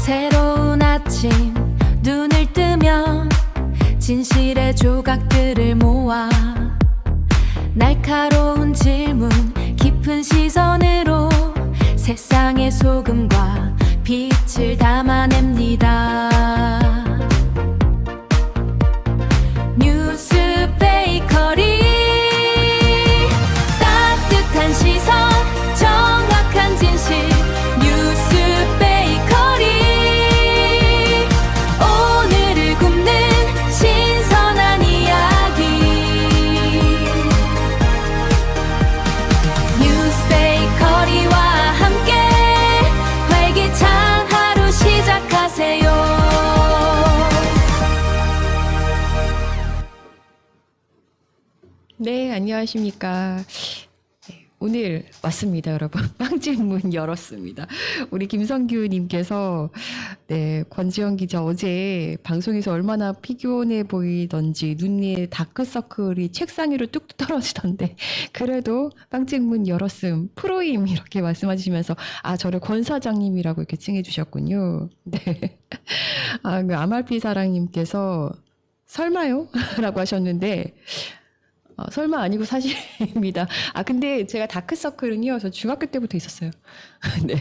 새로운 아침 눈을 뜨면 진실의 조각들을 모아 날카로운 질문 깊은 시선으로 세상의 소금과 빛을 담아냅니다. 뉴스 베이커리 따뜻한 시선 정확한 진실 뉴스 베이커리 오늘을 굽는 신선한 이야기 뉴스 베이커리와 함께 활기찬 하루 시작하세요. 네, 안녕하십니까. 네, 오늘 왔습니다, 여러분. 빵집 문 열었습니다. 우리 김성규님께서 권지영 기자 어제 방송에서 얼마나 피곤해 보이던지 눈에 다크서클이 책상 위로 뚝뚝 떨어지던데 그래도 빵집 문 열었음 프로임 이렇게 말씀하시면서 저를 권 사장님이라고 이렇게 칭해 주셨군요. 네. 그 아말피 사랑님께서 설마요? 라고 하셨는데 설마 아니고 사실입니다. 근데 제가 다크서클은요, 저 중학교 때부터 있었어요. 네.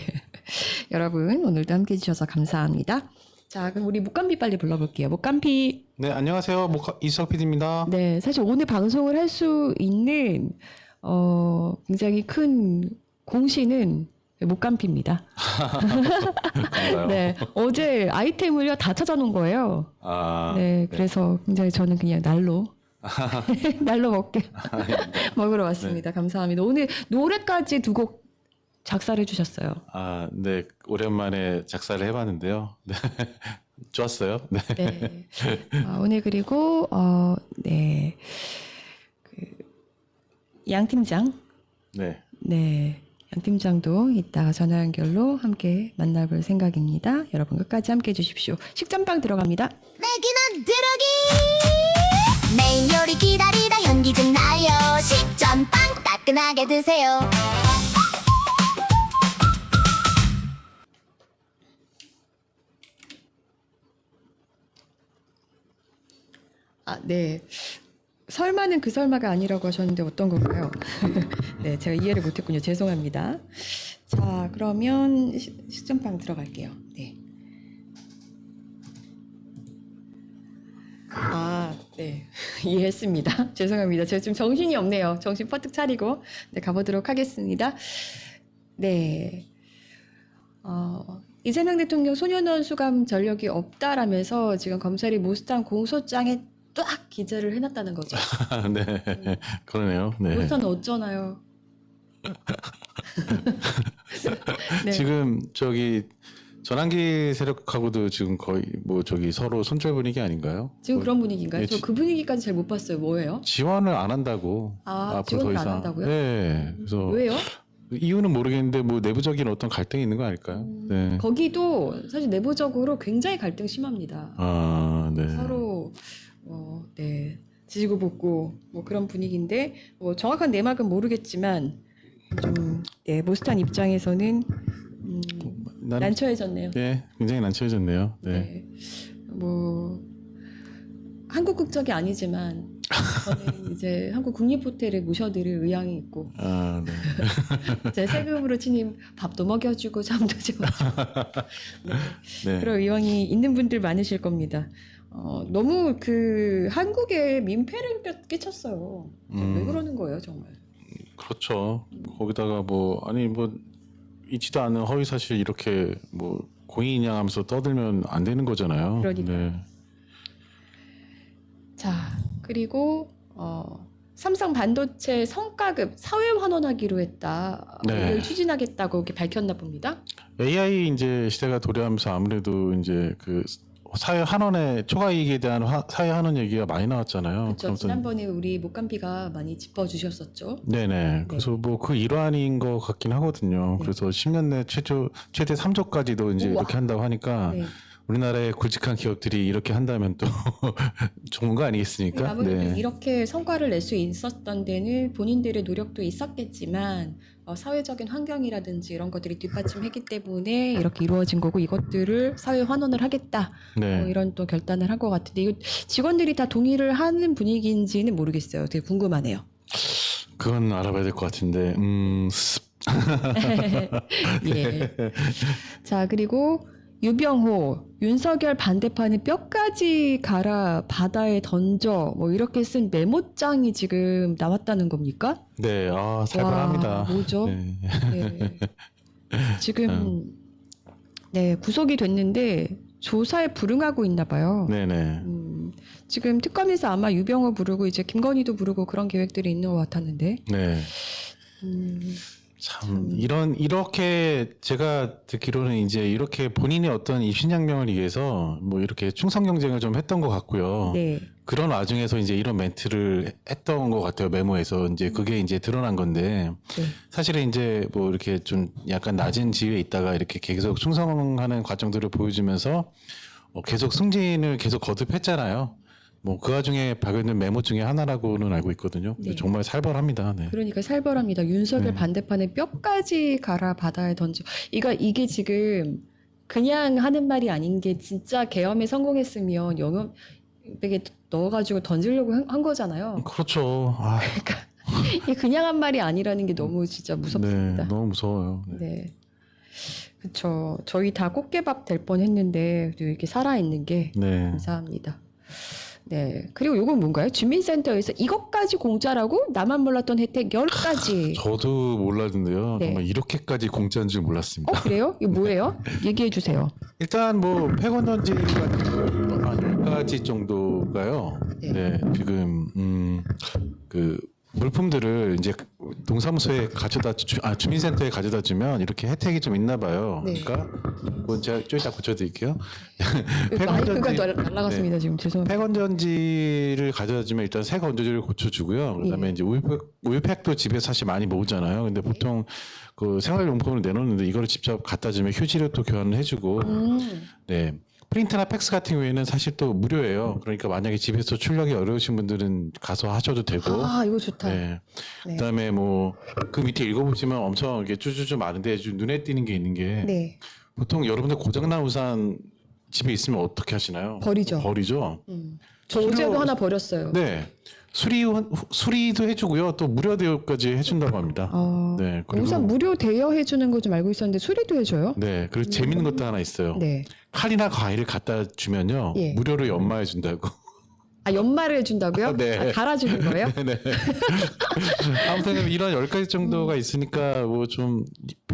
여러분, 오늘도 함께 해주셔서 감사합니다. 자, 그럼 우리 목감피 빨리 불러볼게요. 목감피. 네, 안녕하세요. 이수석 PD입니다. 네, 사실 오늘 방송을 할 수 있는, 굉장히 큰 공신은 목감피입니다. 네, 어제 아이템을요, 다 찾아놓은 거예요. 네, 그래서 굉장히 저는 그냥 날로 먹으러 왔습니다. 네. 감사합니다. 오늘 노래까지 두 곡 작사를 해주셨어요. 네, 오랜만에 작사를 해봤는데요. 네, 좋았어요. 네. 네. 오늘 그리고 양 팀장, 네, 양 팀장도 이따가 전화 연결로 함께 만나볼 생각입니다. 여러분 끝까지 함께 해주십시오. 식전빵 들어갑니다. 내기는 들어기 메인 요리 기다리다 현기증 나요 식전빵 따끈하게 드세요. 네. 설마는 그 설마가 아니라고 하셨는데 어떤 건가요? 네, 제가 이해를 못했군요. 죄송합니다. 자, 그러면 식전빵 들어갈게요. 네. 네. 이해했습니다. 죄송합니다. 제가 좀 정신이 없네요. 정신 퍼뜩 차리고 가보도록 하겠습니다. 네. 이재명 대통령 소년원 수감 전력이 없다라면서 지금 검찰이 모스탄 공소장에 딱 기재를 해놨다는 거죠. 네, 그러네요. 네. 모스탄 어쩌나요? 네. 지금 전환기 세력하고도 지금 거의 서로 손절 분위기 아닌가요? 지금 그런 분위기인가요? 네, 저 그 분위기까지 잘 못 봤어요. 뭐예요? 지원을 안 한다고. 앞으로 지원을 더 안 이상. 한다고요? 네, 그래서 왜요? 이유는 모르겠는데 내부적인 어떤 갈등이 있는 거 아닐까요? 네. 거기도 사실 내부적으로 굉장히 갈등 심합니다. 네. 서로 지지고 볶고 그런 분위기인데 정확한 내막은 모르겠지만 좀 모스탄 입장에서는 난처해졌네요. 네, 굉장히 난처해졌네요. 네. 네. 한국 국적이 아니지만 저는 이제 한국 국립호텔에 모셔드릴 의향이 있고 네. 제 세금으로 치님 밥도 먹여주고 잠도 재워주고 네. 그런 의향이 있는 분들 많으실 겁니다. 너무 한국에 민폐를 끼쳤어요. 왜 그러는 거예요, 정말? 그렇죠. 거기다가 있지도 않은 허위 사실 이렇게 고인인양하면서 떠들면 안 되는 거잖아요. 그러니까요. 네. 자, 그리고 삼성 반도체 성과급 사회 환원하기로 했다. 네. 이걸 추진하겠다고 이렇게 밝혔나 봅니다. AI 이제 시대가 도래하면서 아무래도 이제 사회 환원의 초과 이익에 대한 사회 환원 얘기가 많이 나왔잖아요. 그렇죠. 지난번에 우리 목감피가 많이 짚어주셨었죠. 네네. 그래서 그 일환인 것 같긴 하거든요. 네. 그래서 10년 내 최대 3조까지도 이제 우와. 이렇게 한다고 하니까 네. 우리나라의 굵직한 기업들이 이렇게 한다면 또 좋은 거 아니겠습니까? 아무래도 이렇게 성과를 낼 수 있었던 데는 본인들의 노력도 있었겠지만 사회적인 환경이라든지 이런 것들이 뒷받침했기 때문에 이렇게 이루어진 거고 이것들을 사회 환원을 하겠다. 네. 이런 또 결단을 한 것 같은데 이거 직원들이 다 동의를 하는 분위기인지는 모르겠어요. 되게 궁금하네요. 그건 알아봐야 될 것 같은데. 예. 자 그리고 유병호, 윤석열 반대파는 뼈까지 갈아 바다에 던져 뭐 이렇게 쓴 메모장이 지금 나왔다는 겁니까? 네, 살벌합니다. 와, 뭐죠? 네. 네. 지금 네 구속이 됐는데 조사에 불응하고 있나 봐요. 네네. 지금 특검에서 아마 유병호 부르고 이제 김건희도 부르고 그런 계획들이 있는 것 같았는데. 네. 참 이렇게 제가 듣기로는 이제 이렇게 본인의 어떤 입신양명을 위해서 뭐 이렇게 충성 경쟁을 좀 했던 것 같고요. 네. 그런 와중에서 이제 이런 멘트를 했던 것 같아요. 메모에서 이제 그게 이제 드러난 건데 네. 사실은 이제 뭐 이렇게 좀 약간 낮은 지위에 있다가 이렇게 계속 충성하는 과정들을 보여주면서 계속 승진을 계속 거듭했잖아요. 뭐 그 와중에 발견된 메모 중에 하나라고는 알고 있거든요. 근데 네. 정말 살벌합니다. 네. 그러니까 살벌합니다. 윤석열 반대파는 뼈까지 갈아 바다에 던져. 이게 지금 그냥 하는 말이 아닌 게 진짜 계엄에 성공했으면 영업백에 넣어가지고 던지려고 한 거잖아요. 그렇죠. 이게 그냥 한 말이 아니라는 게 너무 진짜 무섭습니다. 네, 너무 무서워요. 네. 네. 그렇죠. 저희 다 꽃게밥 될 뻔했는데 이렇게 살아 있는 게 네. 감사합니다. 네. 그리고 요건 뭔가요? 주민센터에서 이것까지 공짜라고 나만 몰랐던 혜택 10가지. 저도 몰랐는데요. 네. 정말 이렇게까지 공짜인 줄 몰랐습니다. 그래요? 이거 뭐예요? 얘기해 주세요. 일단 뭐 폐건 던지 같은 거한 10가지 정도가요. 네. 네. 지금 그 물품들을 이제 동사무소에 주민센터에 가져다 주면 이렇게 혜택이 좀 있나 봐요. 네. 그러니까 뭐 제가 좀 이따 고쳐드릴게요. 마이크가 폐건전지- 날라갔습니다. 지금 죄송합니다. 폐건전지를 가져다 주면 일단 새 건조지를 고쳐주고요. 그다음에 예. 이제 우유팩도 집에 사실 많이 모으잖아요. 근데 보통 그 생활용품을 내놓는데 이거를 직접 갖다 주면 휴지를 또 교환을 해주고, 네. 프린트나 팩스 같은 경우에는 사실 또 무료예요. 그러니까 만약에 집에서 출력이 어려우신 분들은 가서 하셔도 되고. 이거 좋다. 네. 네. 그다음에 뭐 그 밑에 읽어보시면 엄청 이렇게 쭈쭈쭈 많은데 좀 눈에 띄는 게 있는 게 네. 보통 여러분들 고장난 우산 집에 있으면 어떻게 하시나요? 버리죠. 버리죠. 저 어제도 하나 버렸어요. 네. 수리도 해주고요. 또 무료 대여까지 해준다고 합니다. 네. 우선 무료 대여해 주는 거 좀 알고 있었는데 수리도 해줘요? 네. 그리고 재밌는 것도 하나 있어요. 네. 칼이나 과일을 갖다 주면요. 예. 무료로 연마해 준다고. 연말을 해준다고요? 네. 갈아주는 거예요? 네. 아무튼 이런 10가지 정도가 있으니까 뭐 좀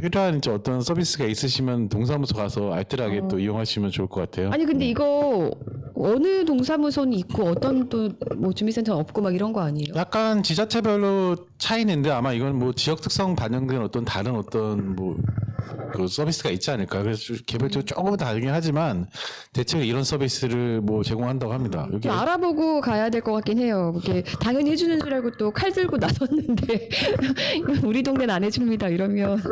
필요한 이제 어떤 서비스가 있으시면 동사무소 가서 알뜰하게 또 이용하시면 좋을 것 같아요. 아니 근데 이거 어느 동사무소는 있고 어떤 또 뭐 주민센터는 없고 막 이런 거 아니에요? 약간 지자체별로 차이는데 아마 이건 뭐 지역 특성 반영된 어떤 다른 어떤 뭐 그 서비스가 있지 않을까. 그래서 개별적으로 조금 다르긴 하지만 대체로 이런 서비스를 뭐 제공한다고 합니다. 여기 좀 알아보고 가야 될 것 같긴 해요. 이게 당연히 해주는 줄 알고 또 칼 들고 나섰는데 우리 동네는 안 해줍니다 이러면.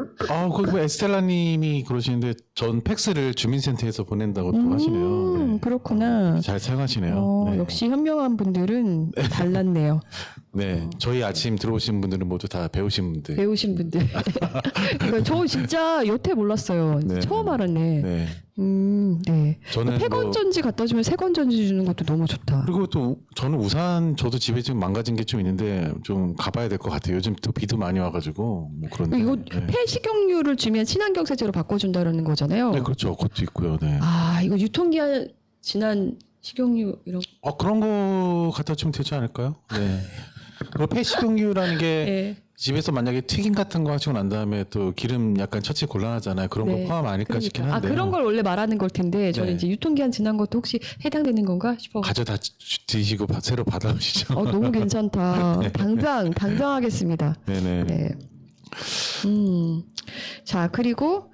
그 에스텔라님이 그러시는데 전 팩스를 주민센터에서 보낸다고 또 하시네요. 네. 그렇구나. 잘 사용하시네요. 네. 역시 현명한 분들은 달랐네요. 네, 저희 아침 들어오신 분들은 모두 다 배우신 분들. 배우신 분들. 이거 저 진짜 여태 몰랐어요. 네. 처음 알았네. 네, 네. 저는 폐건전지 갖다 주면 새건전지 주는 것도 너무 좋다. 그리고 또 저는 우산 저도 집에 지금 망가진 게 좀 있는데 좀 가봐야 될 것 같아요. 요즘 또 비도 많이 와가지고 뭐 그런데. 이거 네. 폐식용유를 주면 친환경 세제로 바꿔준다는 거잖아요. 네, 그렇죠. 그것도 있고요. 네. 이거 유통기한 지난 식용유 이런. 그런 거 갖다 주면 되지 않을까요? 네. 그리고 폐식용유라는 게 네. 집에서 만약에 튀김 같은 거 하시고 난 다음에 또 기름 약간 처치 곤란하잖아요. 그런 네. 거 포함 아닐까 싶긴 그러니까. 한데. 그런 걸 원래 말하는 걸 텐데 저는 네. 이제 유통기한 지난 것도 혹시 해당되는 건가 싶어. 가져다 드시고 새로 받아오시죠. 너무 괜찮다. 당장 하겠습니다. 네네. 네. 자, 그리고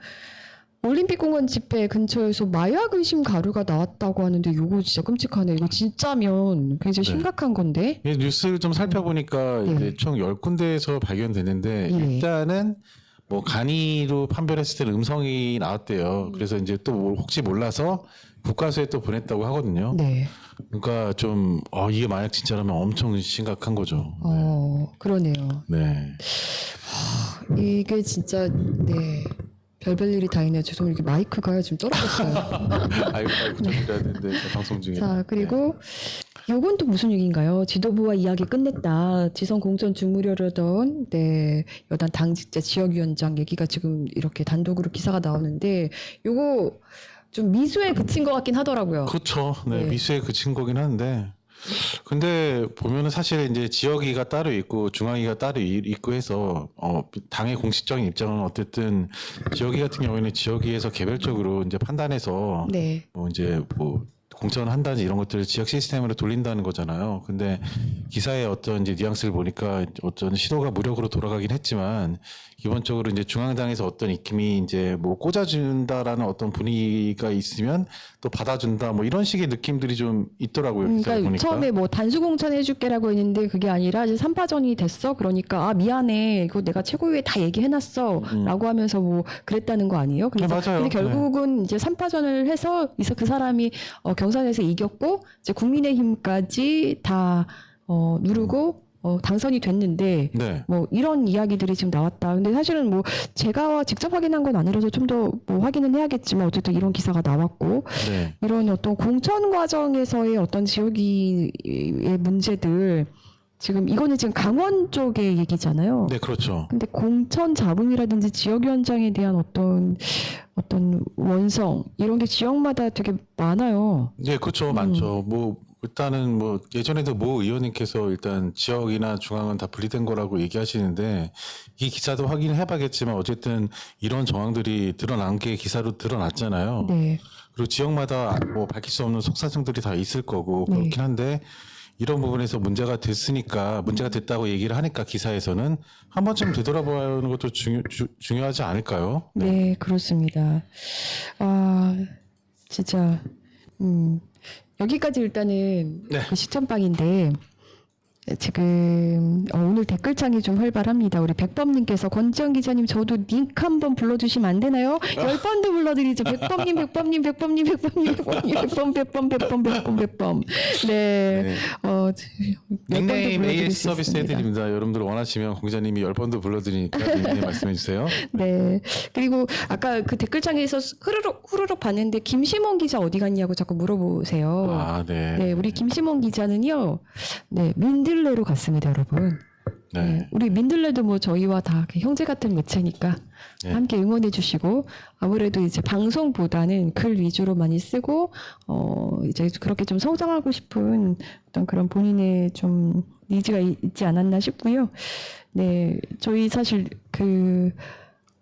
올림픽공원 집회 근처에서 마약 의심 가루가 나왔다고 하는데 이거 진짜 끔찍하네. 이거 진짜면 굉장히 네. 심각한 건데. 예, 뉴스를 좀 살펴보니까 네. 이제 총 10군데에서 발견됐는데 네. 일단은 뭐 간이로 판별했을 때는 음성이 나왔대요. 그래서 이제 또 혹시 몰라서 국가수에 또 보냈다고 하거든요. 네. 그러니까 좀 이게 만약 진짜라면 엄청 심각한 거죠. 그러네요. 네. 이게 진짜 네 별별 일이 다 있네요. 죄송해요. 이게 마이크가 지금 떨어졌어요. 아이고 좀 드려야 되는데 방송 중에. 자 그리고 요건 또 무슨 얘기인가요? 지도부와 이야기 끝냈다. 지선 공천 주무려던 네 여당 당직자 지역위원장 얘기가 지금 이렇게 단독으로 기사가 나오는데 요거 좀 미수에 그친 것 같긴 하더라고요. 그렇죠. 네, 네. 미수에 그친 거긴 한데. 근데 보면은 사실 이제 지역위가 따로 있고 중앙위가 따로 있고 해서 당의 공식적인 입장은 어쨌든 지역위 같은 경우에는 지역위에서 개별적으로 이제 판단해서 네. 뭐 이제 뭐 공천을 한다든지 이런 것들을 지역 시스템으로 돌린다는 거잖아요. 근데 기사의 어떤 이제 뉘앙스를 보니까 어떤 시도가 무력으로 돌아가긴 했지만 기본적으로 이제 중앙당에서 어떤 입김이 이제 뭐 꽂아준다라는 어떤 분위기가 있으면 또 받아준다 뭐 이런 식의 느낌들이 좀 있더라고요. 기사를 그러니까 보니까. 처음에 뭐 단수 공천 해줄게라고 했는데 그게 아니라 이제 3파전이 됐어. 그러니까 아 미안해. 이거 내가 최고위에 다 얘기해놨어라고 하면서 뭐 그랬다는 거 아니에요? 그래서 맞아요. 근데 결국은 이제 3파전을 해서 그 사람이 경선에서 이겼고 이제 국민의힘까지 다 누르고 당선이 됐는데 네. 뭐 이런 이야기들이 지금 나왔다. 근데 사실은 뭐 제가 직접 확인한 건 아니라서 좀 더 뭐 확인은 해야겠지만 어쨌든 이런 기사가 나왔고 네. 이런 어떤 공천 과정에서의 어떤 지역의 문제들 지금 이거는 지금 강원 쪽의 얘기잖아요. 네, 그렇죠. 근데 공천 자금이라든지 지역위원장에 대한 어떤 원성 이런 게 지역마다 되게 많아요. 네, 그렇죠. 많죠. 뭐 일단은 뭐 예전에도 모 의원님께서 일단 지역이나 중앙은 다 분리된 거라고 얘기하시는데 이 기사도 확인을 해봐야겠지만 어쨌든 이런 정황들이 드러난 게 기사로 드러났잖아요. 네. 그리고 지역마다 뭐 밝힐 수 없는 속사정들이 다 있을 거고 네. 그렇긴 한데 이런 부분에서 문제가 됐다고 얘기를 하니까 기사에서는 한 번쯤 되돌아보는 것도 중요하지 않을까요? 네, 그렇습니다. 아, 진짜, 여기까지 일단은 네. 그 시점빵인데, 지금, 오늘 댓글창이 좀 활발합니다. 우리 백범님께서 권지영 기자님 저도 닉 한번 불러주시면 안 되나요? 10번도 불러드리죠. 백범님, 백범님, 백범님, 백범님, 백범님, 백범. 네. 네. 10번도 닉네임 불러드릴 AS 수 서비스 있습니다. 해드립니다. 여러분들 원하시면 공자님이 10번도 불러드리니까 닉네임 말씀해 주세요. 네. 그리고 아까 그 댓글창에서 후루룩 봤는데 김시몬 기자 어디 갔냐고 자꾸 물어보세요. 아, 네. 네, 우리 김시몬 기자는요. 네, 민들레로 갔습니다, 여러분. 네. 네, 우리 민들레도 뭐 저희와 다 형제 같은 매체니까 네. 함께 응원해 주시고 아무래도 이제 방송보다는 글 위주로 많이 쓰고 이제 그렇게 좀 성장하고 싶은 어떤 그런 본인의 좀 니즈가 있지 않았나 싶고요. 네, 저희 사실 그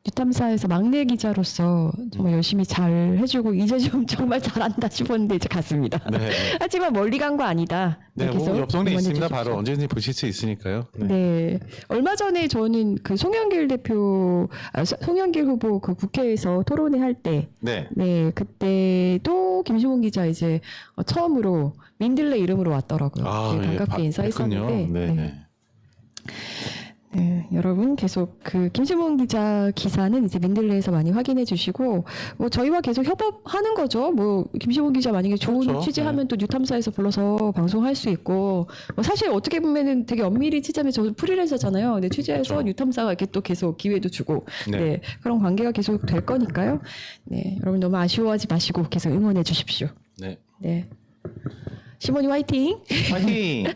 뉴탐사에서 막내 기자로서 정말 열심히 잘 해주고 이제 좀 정말 잘한다 싶었는데 이제 갔습니다. 네. 하지만 멀리 간 거 아니다. 네, 뭐 계속 옆 동네 응원해 있습니다. 주십시오. 바로 언제든지 보실 수 있으니까요. 네. 네. 얼마 전에 저는 그 송영길 송영길 후보 그 국회에서 토론회 할 때, 네. 네, 그때도 김시몬 기자 이제 처음으로 민들레 이름으로 왔더라고요. 네, 반갑게 인사했었는데, 했군요. 네. 네. 네, 여러분 계속 그 김시몬 기자 기사는 이제 민들레에서 많이 확인해 주시고 뭐 저희와 계속 협업하는 거죠. 뭐 김시몬 기자 만약에 좋은 그렇죠. 취재하면 또 뉴탐사에서 불러서 방송할 수 있고 뭐 사실 어떻게 보면은 되게 엄밀히 치자면 저 프리랜서잖아요. 근데 취재해서 그렇죠. 뉴탐사가 이렇게 또 계속 기회도 주고 네. 네, 그런 관계가 계속 될 거니까요. 네, 여러분 너무 아쉬워하지 마시고 계속 응원해 주십시오. 네. 네, 시몬이 화이팅! 화이팅!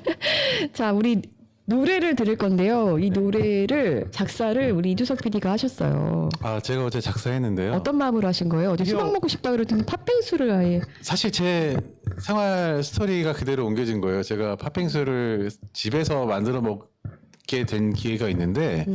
자, 우리 노래를 들을 건데요. 이 노래를 작사를 우리 이두석 PD가 하셨어요. 아, 제가 어제 작사했는데요. 어떤 마음으로 하신 거예요? 어제 이거- 수박 먹고 싶다 그랬더니 팥빙수를 아예. 사실 제 생활 스토리가 그대로 옮겨진 거예요. 제가 팥빙수를 집에서 만들어 먹게 된 기회가 있는데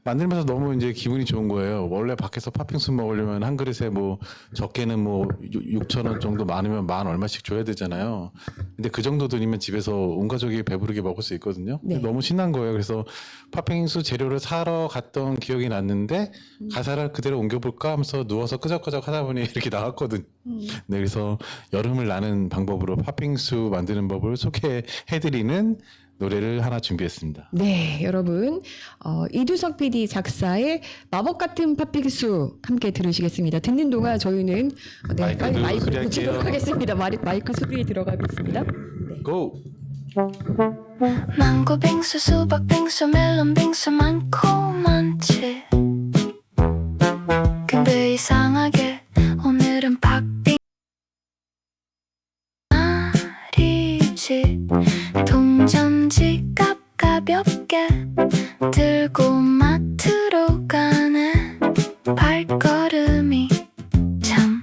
만들면서 너무 이제 기분이 좋은 거예요. 원래 밖에서 팥빙수 먹으려면 한 그릇에 뭐 적게는 뭐 6,000원 정도 많으면 만 얼마씩 줘야 되잖아요. 근데 그 정도 돈이면 집에서 온 가족이 배부르게 먹을 수 있거든요. 네. 너무 신난 거예요. 그래서 팥빙수 재료를 사러 갔던 기억이 났는데 가사를 그대로 옮겨볼까 하면서 누워서 끄적끄적 하다 보니 이렇게 나왔거든요. 네, 그래서 여름을 나는 방법으로 팥빙수 만드는 법을 소개해드리는 노래를 하나 준비했습니다. 네, 여러분 이두석 PD 작사의 마법 같은 팥빙수 함께 들으시겠습니다. 듣는 동안 저희는 네, 빨리 마이크를 수리할게요. 붙이도록 하겠습니다. 마이크 수리에 들어가겠습니다. 고! 망고 빙수 수박 빙수 멜론 빙수 많고 많지 사야지. 동전 지갑 가볍게 들고 마트로 가네. 발걸음이 참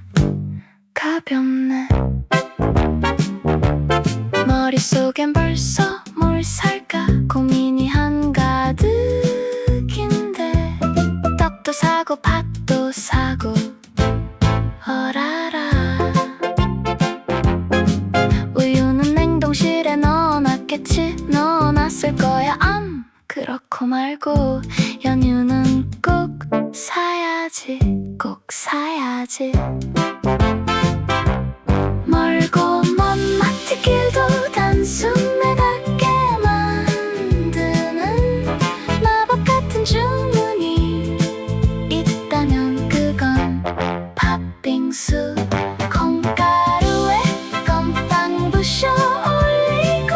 가볍네. 머릿속엔 벌써 뭘 살까 고민이 한가득인데 떡도 사고 팥도 사고 어라라. 우유는 냉동실에 넣어놨겠지. 넣어놨을 거야. 그렇고 말고 연유는 꼭 사야지. 꼭 사야지. 멀고 먼 마트길도 단숨에 닿게 만드는 마법 같은 주문이 있다면 그건 팥빙수. 콩가루에 건빵 부셔 올리고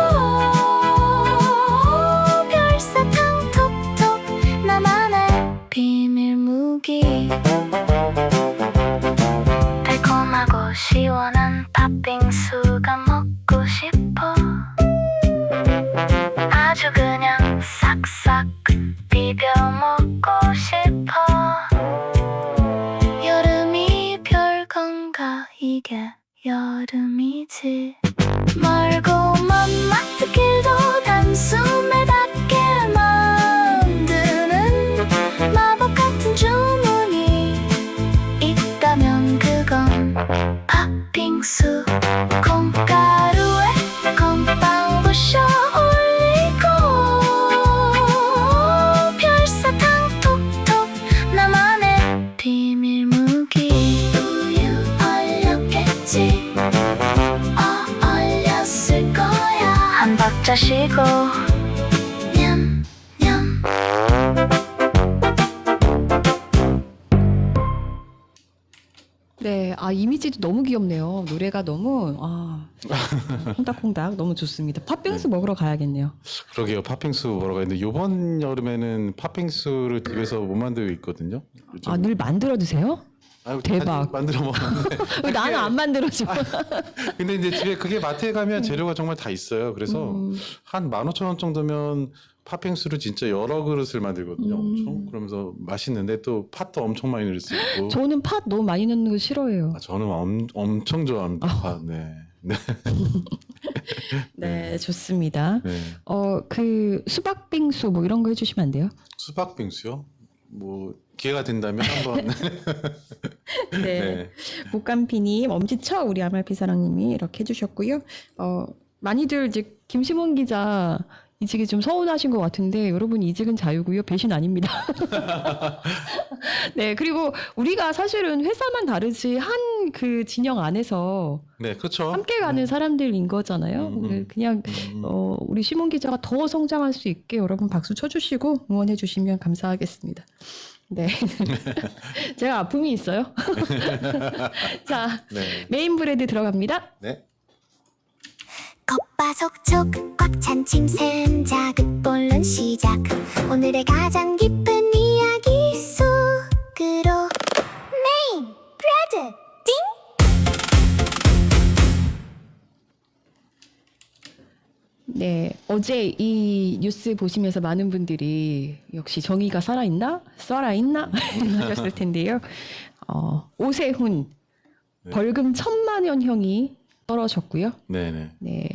별사탕 톡톡. 나만의 비밀 무기. 달콤하고 시원한 팥빙수가 먹고 싶어. 아주 그냥 싹싹 비벼 먹고 싶어. 여름이 별건가 이게 여름이지. 멀고 먼 마트길도 단숨에 닿게 만드는 마법 같은 주문이 있다면 그건 팥빙수. 콩가루에 건빵 부셔 올리고 별사탕 톡톡. 나만의 비밀 무기. 우유 얼렸겠지. 얼렸을 거야. 한 박자 쉬고 냠냠. 네, 이미지도 너무 귀엽네요. 노래가 너무 콩닥콩닥 너무 좋습니다. 팥빙수 먹으러 가야겠네요. 그러게요. 팥빙수 먹으러 가는데 이번 여름에는 팥빙수를 집에서 못 만들고 있거든요. 요즘. 늘 만들어 드세요? 아유, 대박. 자주 만들어 먹는데. 왜 나는 안 만들어줘? 근데 이제 집에 그게 마트에 가면 재료가 정말 다 있어요. 그래서 한 15,000원 정도면 팥빙수를 진짜 여러 그릇을 만들거든요. 엄청. 그러면서 맛있는데 또 팥도 엄청 많이 넣을 수 있고. 저는 팥 너무 많이 넣는 거 싫어해요. 저는 엄청 좋아합니다. 팥. 네. 네. 네, 좋습니다. 네. 그 수박빙수 뭐 이런 거 해주시면 안 돼요? 수박빙수요? 뭐 기회가 된다면 한번. 네. 네. 목감피님, 엄지척 우리 아말피 사랑님이 이렇게 해주셨고요. 많이들 이제 김시몬 기자 이직이 좀 서운하신 것 같은데 여러분 이직은 자유고요. 배신 아닙니다. 네, 그리고 우리가 사실은 회사만 다르지 한 그 진영 안에서 네, 그렇죠. 함께 가는 사람들인 거잖아요. 그냥 우리 시몬 기자가 더 성장할 수 있게 여러분 박수 쳐주시고 응원해 주시면 감사하겠습니다. 네, 제가 아픔이 있어요. 자, 네. 메인 브레드 들어갑니다. 네. 겉바속촉 꽉 찬 침샘 자극본론 시작. 오늘의 가장 기쁜 이야기 속으로 메인 브레드 띵. 네, 어제 이 뉴스 보시면서 많은 분들이 역시 정의가 살아있나? 살아있나? 하셨을 텐데요. 오세훈 네. 벌금 1,000만 원형이 떨어졌고요. 네네. 네,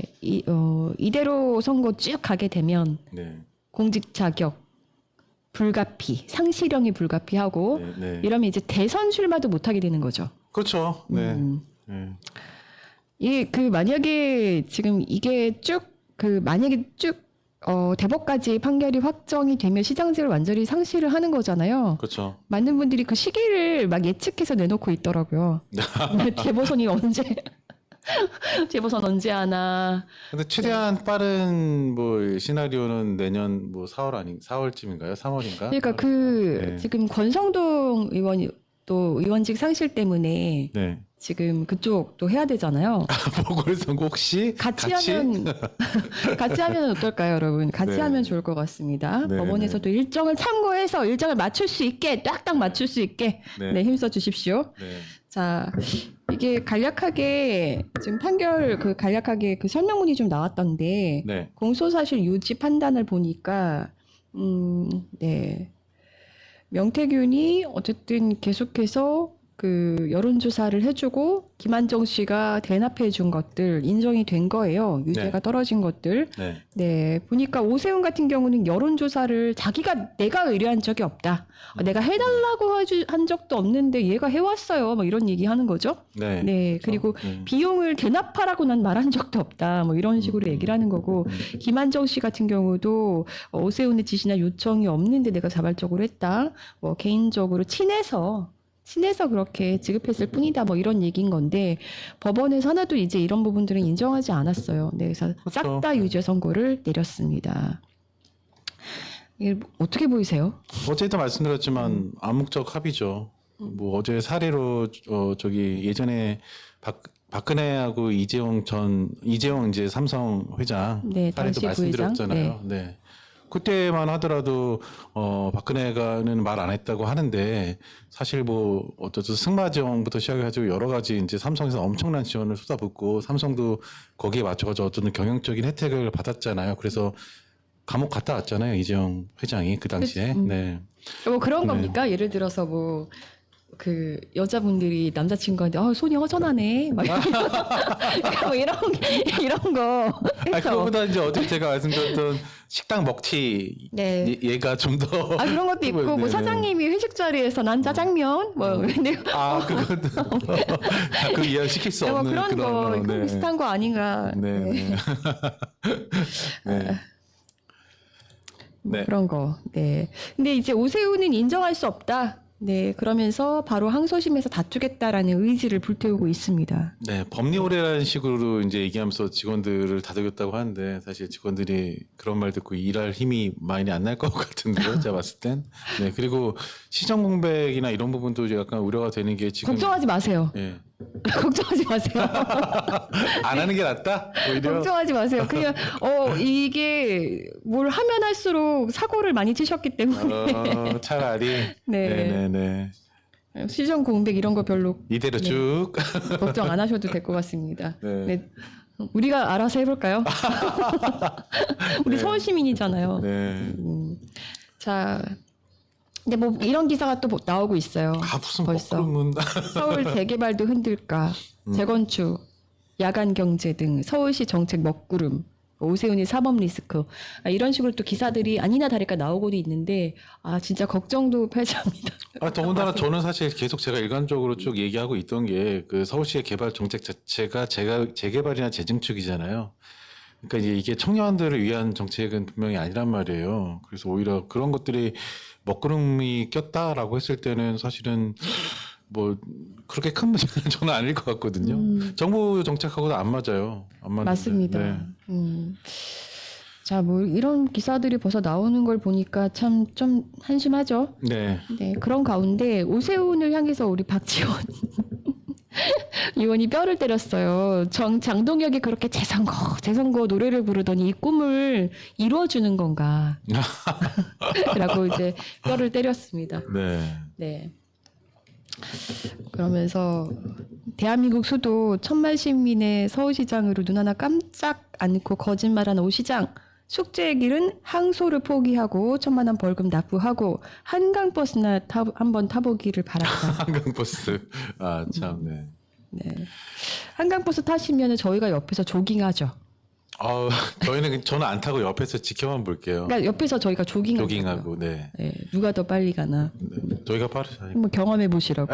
이대로 선거 쭉 가게 되면 네. 공직 자격 불가피, 상실형이 불가피하고 네, 네. 이러면 이제 대선 출마도 못하게 되는 거죠. 그렇죠. 네. 네. 이게 만약에 지금 이게 만약에 대법까지 판결이 확정이 되면 시장직을 완전히 상실을 하는 거잖아요. 그렇죠. 많은 분들이 그 시기를 막 예측해서 내놓고 있더라고요. 재보선이 재보선 언제 하나. 근데 최대한 빠른 뭐 시나리오는 내년 뭐 4월쯤인가요? 3월인가? 그러니까 네. 지금 권성동 의원이 또 의원직 상실 때문에 네. 지금 그쪽도 해야 되잖아요. 보궐선거 혹시 같이 하면 어떨까요, 여러분? 같이 네. 하면 좋을 것 같습니다. 네, 법원에서도 일정을 참고해서 일정을 맞출 수 있게 딱딱 맞출 수 있게 네. 네, 힘써 주십시오. 네. 자, 이게 간략하게 지금 판결 그 간략하게 그 설명문이 좀 나왔던데 네. 공소사실 유지 판단을 보니까 네. 명태균이 어쨌든 계속해서 그 여론조사를 해주고 김한정 씨가 대납해 준 것들 인정이 된 거예요. 유죄가 네. 떨어진 것들. 네. 네. 보니까 오세훈 같은 경우는 여론조사를 내가 의뢰한 적이 없다. 내가 해달라고 한 적도 없는데 얘가 해왔어요. 뭐 이런 얘기 하는 거죠. 네. 네. 그리고 비용을 대납하라고 난 말한 적도 없다. 뭐 이런 식으로 얘기를 하는 거고 김한정 씨 같은 경우도 오세훈의 지시나 요청이 없는데 내가 자발적으로 했다. 뭐 개인적으로 친해서 그렇게 지급했을 뿐이다. 뭐 이런 얘기인 건데 법원에서 하나도 이제 이런 부분들은 인정하지 않았어요. 네, 그래서 그렇죠. 싹 다 유죄 선고를 내렸습니다. 이게 어떻게 보이세요? 어제도 말씀드렸지만 암묵적 합의죠. 뭐 어제 사례로 저기 예전에 박근혜하고 이재용 이제 삼성 회장 네, 사례도 당시 부회장. 말씀드렸잖아요. 네. 그때만 하더라도 박근혜가는 말 안 했다고 하는데 사실 뭐 어쩌죠 승마 지원부터 시작해가지고 여러 가지 이제 삼성에서 엄청난 지원을 쏟아붓고 삼성도 거기에 맞춰가지고 어떤 경영적인 혜택을 받았잖아요. 그래서 감옥 갔다 왔잖아요. 이재용 회장이 그 당시에. 네. 뭐 그런 네. 겁니까? 예를 들어서 뭐 그 여자분들이 남자친구한테 손이 허전하네 막 뭐 이런 거 아, 해서. 그거보다 이제 어제 제가 말씀드렸던 식당 먹튀 네. 얘가 좀 더 그런 것도 있고 뭐 네, 네. 사장님이 회식 자리에서 난 짜장면 뭐 근데 그것도 그 이해 시킬 수 뭐 없는 그런 거 네. 그런 비슷한 거 아닌가. 네. 네. 네. 네. 그런 거. 네. 근데 이제 오세훈은 인정할 수 없다. 네. 그러면서 바로 항소심에서 다투겠다라는 의지를 불태우고 있습니다. 네, 법리오래라는 식으로 이제 얘기하면서 직원들을 다독였다고 하는데 사실 직원들이 그런 말 듣고 일할 힘이 많이 안 날 것 같은데요, 제가 봤을 땐. 네, 그리고 시정 공백이나 이런 부분도 약간 우려가 되는 게 지금 걱정하지 마세요. 예. 걱정하지 마세요. 안 하는 게 낫다. 오히려. 걱정하지 마세요. 그냥 이게 뭘 하면 할수록 사고를 많이 치셨기 때문에 차라리. 네. 네. 시정 공백 이런 거 별로 이대로 네. 쭉. 걱정 안 하셔도 될 것 같습니다. 네. 네. 우리가 알아서 해볼까요? 우리 네. 서울 시민이잖아요. 네. 자, 근데 뭐 이런 기사가 또 나오고 있어요. 무슨 벌써 먹구름은. 서울 재개발도 흔들까, 재건축, 야간 경제 등 서울시 정책 먹구름, 오세훈이 사법 리스크 이런 식으로 또 기사들이 아니나 다를까 나오고도 있는데 진짜 걱정도 펼쳐합니다. 더군다나 저는 사실 계속 제가 일관적으로 쭉 얘기하고 있던 게 그 서울시의 개발 정책 자체가 재개발이나 재증축이잖아요. 그러니까 이제 이게 청년들을 위한 정책은 분명히 아니란 말이에요. 그래서 오히려 그런 것들이 먹구름이 꼈다라고 했을 때는 사실은 뭐 그렇게 큰 문제는 저는 아닐 것 같거든요. 정부 정책하고도 안 맞아요. 안 맞는데. 맞습니다. 네. 자, 뭐 이런 기사들이 벌써 나오는 걸 보니까 참 좀 한심하죠. 네. 네, 그런 가운데 오세훈을 향해서 우리 박지원 의원이 뼈를 때렸어요. 장동혁이 그렇게 재선거 노래를 부르더니 이 꿈을 이루어주는 건가? 라고 이제 뼈를 때렸습니다. 네. 네. 그러면서 대한민국 수도 천만 시민의 서울시장으로 눈 하나 깜짝 않고 거짓말한 오 시장. 숙제의 길은 항소를 포기하고 1,000만 원 벌금 납부하고 한강버스나 한번 타보기를 바랍니다. 한강버스. 참, 네. 네. 한강버스 타시면 저희가 옆에서 조깅하죠. 저는 안 타고 옆에서 지켜만 볼게요. 그러니까 옆에서 저희가 조깅하고, 네. 네, 누가 더 빨리 가나 네. 저희가 빠르죠. 한번 경험해 보시라고.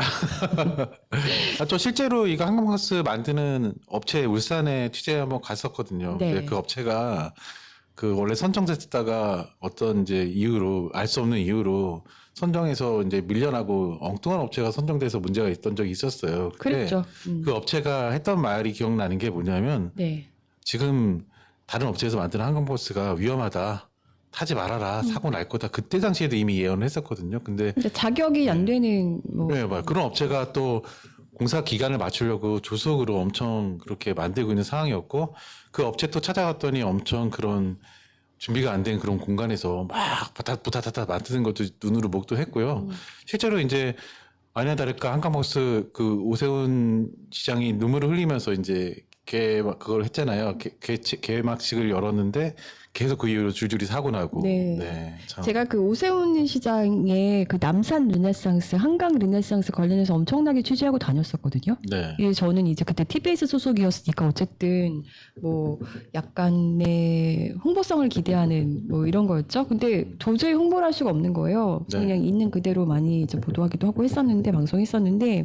저 실제로 이거 한강버스 만드는 업체 울산에 취재 한번 갔었거든요. 네. 근데 그 업체가 그 원래 선정됐다가 어떤 이제 이유로 알 수 없는 이유로 선정해서 이제 밀려나고 엉뚱한 업체가 선정돼서 문제가 있던 적이 있었어요. 근데 그랬죠. 그 업체가 했던 말이 기억나는 게 뭐냐면 네. 지금 다른 업체에서 만드는 한강버스가 위험하다. 타지 말아라. 사고 날 거다. 그때 당시에도 이미 예언을 했었거든요. 근데 자격이 안 되는 뭐 네, 그런 업체가 또 공사 기간을 맞추려고 조속으로 엄청 그렇게 만들고 있는 상황이었고 그 업체 또 찾아갔더니 엄청 그런 준비가 안 된 그런 공간에서 막 부타타타 만드는 것도 눈으로 목도했고요. 실제로 이제 아니나 다를까 한강버스 그 오세훈 시장이 눈물을 흘리면서 이제 그걸 했잖아요. 개막식을 열었는데 계속 그 이후로 줄줄이 사고 나고. 네. 참. 제가 그 오세훈 시장의 그 남산 르네상스, 한강 르네상스 관련해서 엄청나게 취재하고 다녔었거든요. 네. 예, 저는 이제 그때 TBS 소속이었으니까 어쨌든 뭐 약간의 홍보성을 기대하는 뭐 이런 거였죠. 근데 도저히 홍보를 할 수가 없는 거예요. 네. 그냥 있는 그대로 많이 이제 보도하기도 하고 했었는데 방송했었는데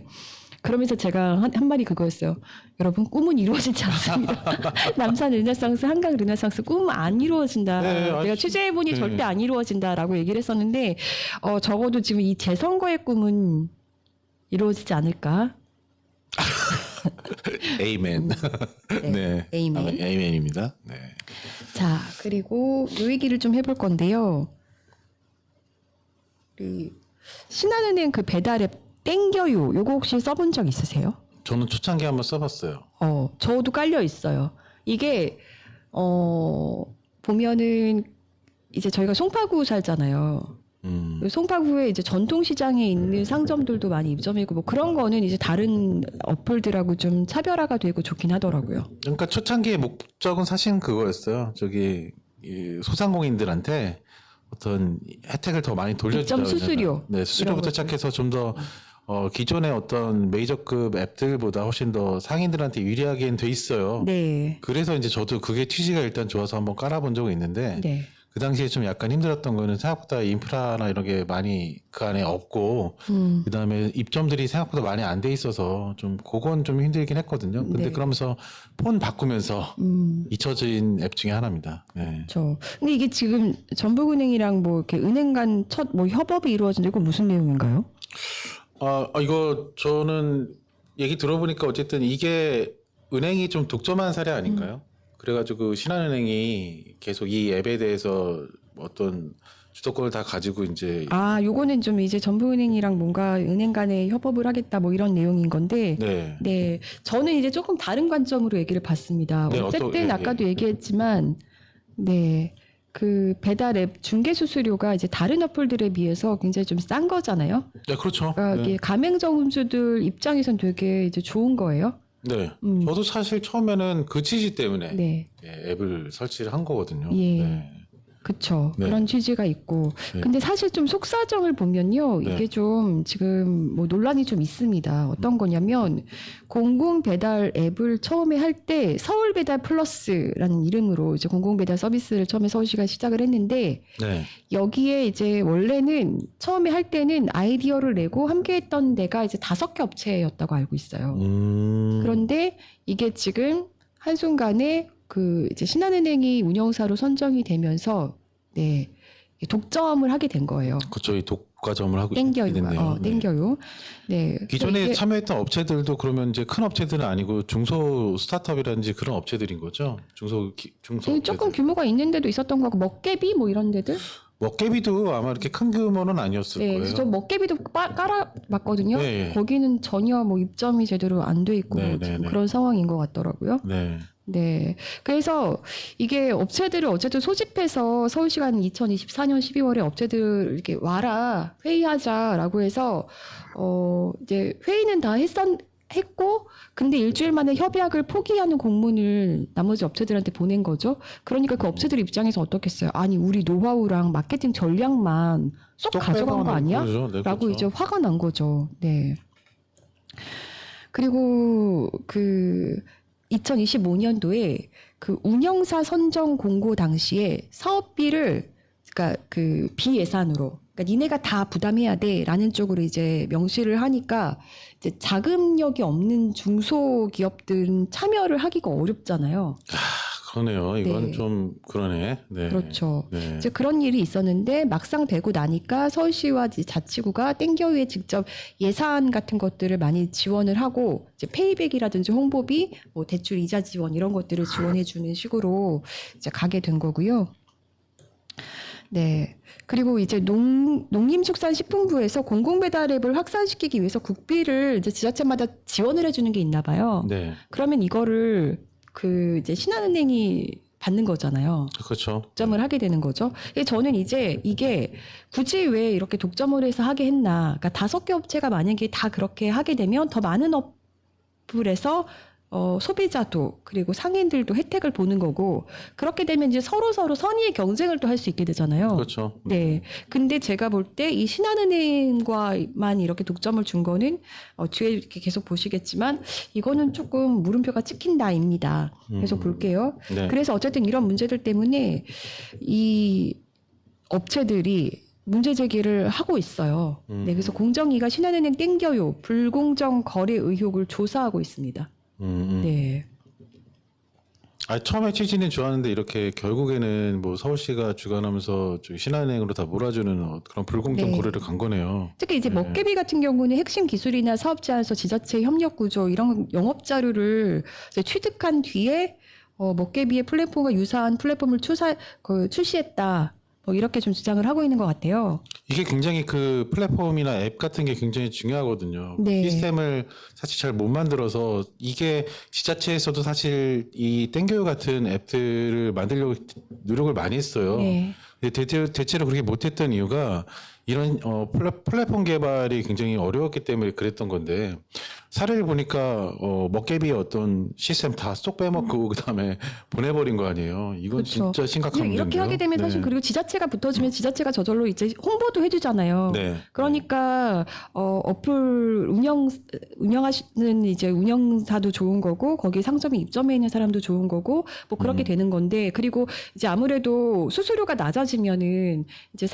그러면서 제가 한 말이 그거였어요. 여러분 꿈은 이루어지지 않습니다. 남산 르네상스, 한강 르네상스 꿈은 안 이루어진다. 네, 내가 아주- 취재해보니 네. 절대 안 이루어진다라고 얘기를 했었는데 적어도 지금 이 재선거의 꿈은 이루어지지 않을까? 에이맨. 네. 에이맨. 에이맨입니다. 네. 자, 그리고 요 얘기를 좀 해볼 건데요. 그 신한은행 그 배달앱 땡겨요. 요거 혹시 써본 적 있으세요? 저는 초창기 한번 써봤어요. 저도 깔려 있어요. 이게 보면은 이제 저희가 송파구 살잖아요. 송파구에 이제 전통시장에 있는 상점들도 많이 입점이고 뭐 그런 거는 이제 다른 어플들하고 좀 차별화가 되고 좋긴 하더라고요. 그러니까 초창기의 목적은 사실 그거였어요. 저기 이 소상공인들한테 어떤 혜택을 더 많이 돌려주자. 입점 수수료. 네, 수수료부터 이런 시작해서 좀 더 기존의 어떤 메이저급 앱들보다 훨씬 더 상인들한테 유리하게 돼 있어요. 네. 그래서 이제 저도 그게 취지가 일단 좋아서 한번 깔아본 적이 있는데 네. 그 당시에 좀 약간 힘들었던 거는 생각보다 인프라나 이런 게 많이 그 안에 없고 그다음에 입점들이 생각보다 많이 안 돼 있어서 좀 그건 좀 힘들긴 했거든요. 근데 네. 그러면서 폰 바꾸면서 잊혀진 앱 중에 하나입니다. 네. 근데 이게 지금 전북은행이랑 뭐 이렇게 은행 간 첫 뭐 협업이 이루어진다 이거 무슨 내용인가요? 이거 저는 얘기 들어보니까 어쨌든 이게 은행이 좀 독점한 사례 아닌가요? 그래가지고 신한은행이 계속 이 앱에 대해서 어떤 주도권을 다 가지고 이제 요거는 좀 이제 전북은행이랑 뭔가 은행 간에 협업을 하겠다 뭐 이런 내용인 건데 네. 네, 저는 이제 조금 다른 관점으로 얘기를 봤습니다. 네, 어쨌든 아까도 얘기했지만, 네, 그 배달 앱 중개 수수료가 이제 다른 어플들에 비해서 굉장히 좀 싼 거잖아요. 네, 그렇죠. 그러니까 이게 가맹점주들 입장에선 되게 이제 좋은 거예요. 네. 음. 저도 사실 처음에는 그 취지 때문에 네, 앱을 설치를 한 거거든요. 예. 네. 그쵸. 네. 그런 취지가 있고. 네. 근데 사실 좀 속사정을 보면요. 네. 이게 좀 지금 뭐 논란이 좀 있습니다. 어떤 거냐면 공공 배달 앱을 처음에 할 때 서울 배달 플러스라는 이름으로 이제 공공 배달 서비스를 처음에 서울시가 시작을 했는데 네. 여기에 이제 원래는 처음에 할 때는 아이디어를 내고 함께 했던 데가 이제 5개 업체였다고 알고 있어요. 그런데 이게 지금 한순간에 그 이제 신한은행이 운영사로 선정이 되면서 네 독점을 하게 된 거예요. 그렇죠. 이 독과점을 하고 있게 땡겨요. 됐네요. 네. 땡겨요. 네. 기존에 그러니까 이게 참여했던 업체들도 그러면 이제 큰 업체들은 아니고 중소 스타트업이라든지 그런 업체들인 거죠. 중소 조금 업체들. 규모가 있는 데도 있었던 거고 먹개비 뭐 이런 데들. 먹개비도 아마 이렇게 큰 규모는 아니었을 네. 거예요. 그래서 저 먹개비도 깔아봤거든요. 네. 거기는 전혀 뭐 입점이 제대로 안 돼 있고 네, 뭐 네, 지금 네. 그런 상황인 것 같더라고요. 네. 네. 그래서 이게 업체들을 어쨌든 소집해서 서울시가 2024년 12월에 업체들 이렇게 와라 회의하자라고 해서 이제 회의는 다 했고 근데 일주일 만에 협약을 포기하는 공문을 나머지 업체들한테 보낸 거죠. 그러니까 그 업체들 입장에서 어떻겠어요? 아니 우리 노하우랑 마케팅 전략만 쏙 쏙 가져간 거 빼가는 아니야? 거죠. 네, 라고 그렇죠. 이제 화가 난 거죠. 네. 그리고 그 2025년도에 그 운영사 선정 공고 당시에 사업비를 그러니까 그 비예산으로 그러니까 니네가 다 부담해야 돼라는 쪽으로 이제 명시를 하니까 이제 자금력이 없는 중소기업들은 참여를 하기가 어렵잖아요. 그러네요. 이건 네. 좀 그러네. 네. 그렇죠. 네. 이제 그런 일이 있었는데 막상 되고 나니까 서울시와 이제 자치구가 땡겨위에 직접 예산 같은 것들을 많이 지원을 하고 이제 페이백이라든지 홍보비, 뭐 대출 이자 지원 이런 것들을 지원해 주는 식으로 이제 가게 된 거고요. 네. 그리고 이제 농림축산식품부에서 공공배달앱을 확산시키기 위해서 국비를 이제 지자체마다 지원을 해주는 게 있나 봐요. 네. 그러면 이거를 그 이제 신한은행이 받는 거잖아요. 그렇죠. 독점을 하게 되는 거죠. 저는 이제 이게 굳이 왜 이렇게 독점을 해서 하게 했나. 그러니까 5개 업체가 만약에 다 그렇게 하게 되면 더 많은 어플에서 소비자도 그리고 상인들도 혜택을 보는 거고 그렇게 되면 이제 서로 선의의 경쟁을 또 할 수 있게 되잖아요. 그렇죠. 네. 근데 제가 볼 때 이 신한은행과만 이렇게 독점을 준 거는 뒤에 이렇게 계속 보시겠지만 이거는 조금 물음표가 찍힌다입니다. 계속 볼게요. 네. 그래서 어쨌든 이런 문제들 때문에 이 업체들이 문제 제기를 하고 있어요. 네, 그래서 공정위가 신한은행 땡겨요 불공정 거래 의혹을 조사하고 있습니다. 네. 처음에 취지는 좋았는데 이렇게 결국에는 뭐 서울시가 주관하면서 저기 신한은행으로 다 몰아주는 그런 불공정 네. 거래를 간 거네요. 특히 이제 먹개비 같은 경우는 핵심 기술이나 사업 제안서, 지자체 협력 구조 이런 영업 자료를 이제 취득한 뒤에 먹개비의 플랫폼과 유사한 플랫폼을 출시했다. 뭐 이렇게 좀 주장을 하고 있는 것 같아요. 이게 굉장히 그 플랫폼이나 앱 같은 게 굉장히 중요하거든요. 네. 시스템을 사실 잘 못 만들어서 이게 지자체에서도 사실 이 땡겨요 같은 앱들을 만들려고 노력을 많이 했어요. 네. 근데 대체로 그렇게 못했던 이유가 이런 플랫폼 개발이 굉장히 어려웠기 때문에 그랬던 건데 사례를 보니까 먹개비의 어떤 시스템 다 쏙 빼먹고 그다음에 보내버린 거 아니에요. 이건 그렇죠. 진짜 심각한 문제인데요. 이렇게 하게 되면 사실 네. 그리고 지자체가 붙어주면 지자체가 저절로 이제 홍보도 해주잖아요. 네. 그러니까 어플 운영하시는 이제 운영사도 좋은 거고 거기 상점에 입점해 있는 사람도 좋은 거고 뭐 그렇게 되는 건데 그리고 이제 아무래도 수수료가 낮아지면은 이제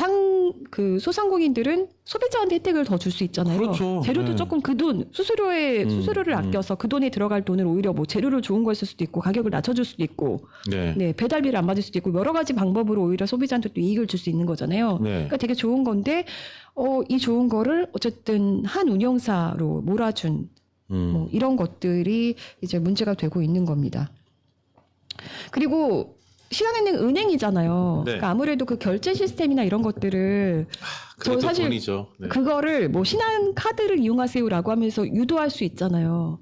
소상공인들은 소비자한테 혜택을 더 줄 수 있잖아요. 그렇죠. 재료도 네. 조금 그 돈 수수료를 아껴서 그 돈에 들어갈 돈을 오히려 뭐 재료를 좋은 걸 쓸 수도 있고 가격을 낮춰줄 수도 있고 네. 네, 배달비를 안 받을 수도 있고 여러 가지 방법으로 오히려 소비자한테 또 이익을 줄 수 있는 거잖아요. 네. 그러니까 되게 좋은 건데 이 좋은 거를 어쨌든 한 운영사로 몰아준 뭐 이런 것들이 이제 문제가 되고 있는 겁니다. 그리고 신한은행 은행이잖아요. 네. 그러니까 아무래도 그 결제 시스템이나 이런 것들을 그게 또 사실 돈이죠. 네. 그거를 뭐 신한 카드를 이용하세요라고 하면서 유도할 수 있잖아요.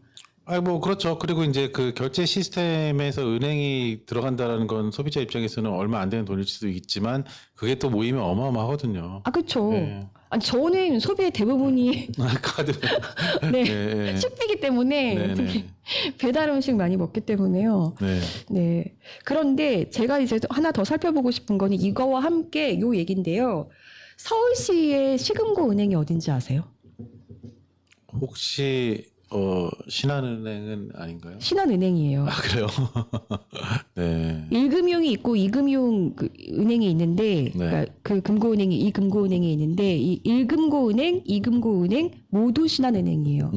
뭐 그렇죠. 그리고 이제 그 결제 시스템에서 은행이 들어간다라는 건 소비자 입장에서는 얼마 안 되는 돈일 수도 있지만 그게 또 모이면 어마어마하거든요. 아, 그렇죠. 네. 아니 저는 소비의 대부분이 카드. 네, 네. 식비기 때문에 네, 특히 네. 배달 음식 많이 먹기 때문에요. 네. 네. 그런데 제가 이제 하나 더 살펴보고 싶은 거는 이거와 함께 요 얘기인데요. 서울시의 시금고 은행이 어딘지 아세요? 혹시 신한은행은 아닌가요? 신한은행이에요. 아 그래요? 네. 1금융이 있고 2금융 은행이 있는데 그러니까 그 금고은행이 2금고은행이 있는데 이 1금고은행, 2금고은행 모두 신한은행이에요.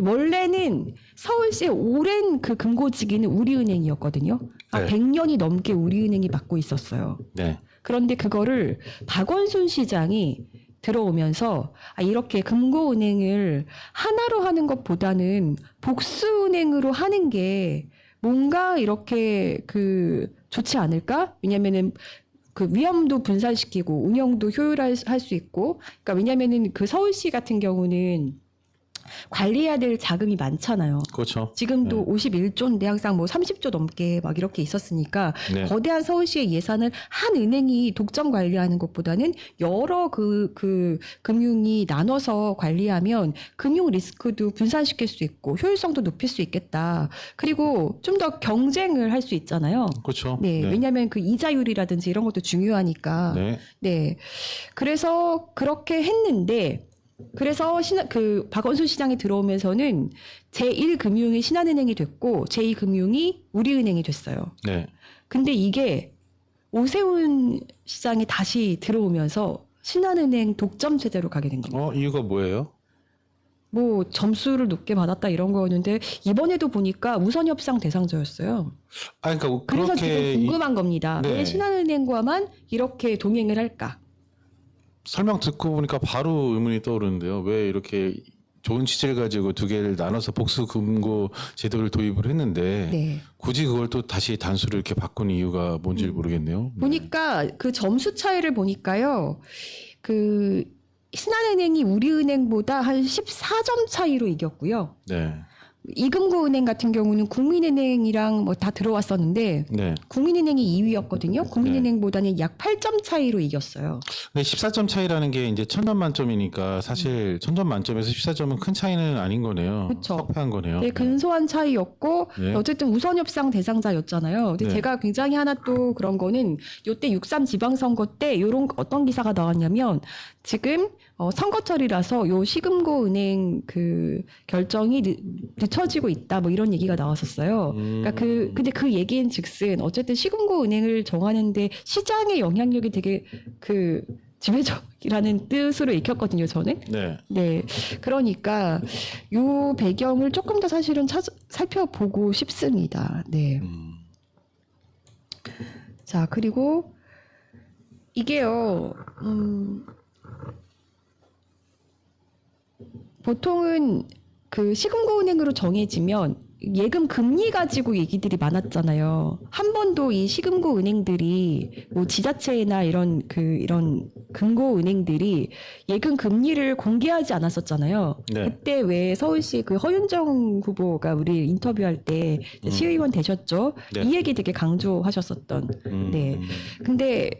원래는 서울시의 오랜 그 금고지기는 우리은행이었거든요. 네. 100년이 넘게 우리은행이 맡고 있었어요. 네. 그런데 그거를 박원순 시장이 들어오면서 이렇게 금고은행을 하나로 하는 것보다는 복수은행으로 하는 게 뭔가 이렇게 좋지 않을까? 왜냐면은 그 위험도 분산시키고 운영도 효율할 수 있고, 그러니까 왜냐면은 그 서울시 같은 경우는 관리해야 될 자금이 많잖아요. 그렇죠. 지금도 51조인데 항상 뭐 30조 넘게 막 이렇게 있었으니까 네. 거대한 서울시의 예산을 한 은행이 독점 관리하는 것보다는 여러 그 금융이 나눠서 관리하면 금융 리스크도 분산시킬 수 있고 효율성도 높일 수 있겠다. 그리고 좀 더 경쟁을 할 수 있잖아요. 그렇죠. 네, 왜냐하면 그 이자율이라든지 이런 것도 중요하니까. 네. 네. 그래서 그렇게 했는데, 그래서 박원순 시장이 들어오면서는 제1금융이 신한은행이 됐고, 제2금융이 우리은행이 됐어요. 네. 근데 이게 오세훈 시장이 다시 들어오면서 신한은행 독점 체제로 가게 된 겁니다. 이유가 뭐예요? 뭐 점수를 높게 받았다 이런 거였는데, 이번에도 보니까 우선협상 대상자였어요. 그러니까 그래서 그렇게 지금 궁금한 겁니다. 네. 왜 신한은행과만 이렇게 동행을 할까? 설명 듣고 보니까 바로 의문이 떠오르는데요. 왜 이렇게 좋은 취지를 가지고 두 개를 나눠서 복수 금고 제도를 도입을 했는데 네. 굳이 그걸 또 다시 단수를 이렇게 바꾼 이유가 뭔지를 모르겠네요. 보니까 그 점수 차이를 보니까요. 신한은행이 우리은행보다 한 14점 차이로 이겼고요. 네. 이금고은행 같은 경우는 국민은행이랑 뭐 다 들어왔었는데 네. 국민은행이 2위였거든요. 국민은행보다는 약 8점 차이로 이겼어요. 근데 14점 차이라는 게 이제 1000점 만점이니까 사실 1000점 만점에서 14점은 큰 차이는 아닌 거네요. 그쵸. 석패한 거네요. 네, 근소한 차이였고 네. 어쨌든 우선 협상 대상자였잖아요. 근데 네. 제가 굉장히 하나 또 그런 거는 요때 6.3 지방선거 때 요런 어떤 기사가 나왔냐면 지금 선거철이라서 요 시금고은행 그 결정이 늦춰지고 있다 뭐 이런 얘기가 나왔었어요. 그러니까 근데 그 얘기인즉슨 어쨌든 시금고은행을 정하는데 시장의 영향력이 되게 그 지배적이라는 뜻으로 읽혔거든요, 저는. 네. 네, 그러니까 요 배경을 조금 더 사실은 살펴보고 싶습니다. 네. 자, 그리고 이게요, 보통은 그 시금고은행으로 정해지면 예금 금리 가지고 얘기들이 많았잖아요. 한 번도 이 시금고은행들이 뭐 지자체나 이런 금고은행들이 예금 금리를 공개하지 않았었잖아요. 네. 그때 왜 서울시 그 허윤정 후보가 우리 인터뷰할 때 시의원 되셨죠? 네. 이 얘기 되게 강조하셨었던. 네. 근데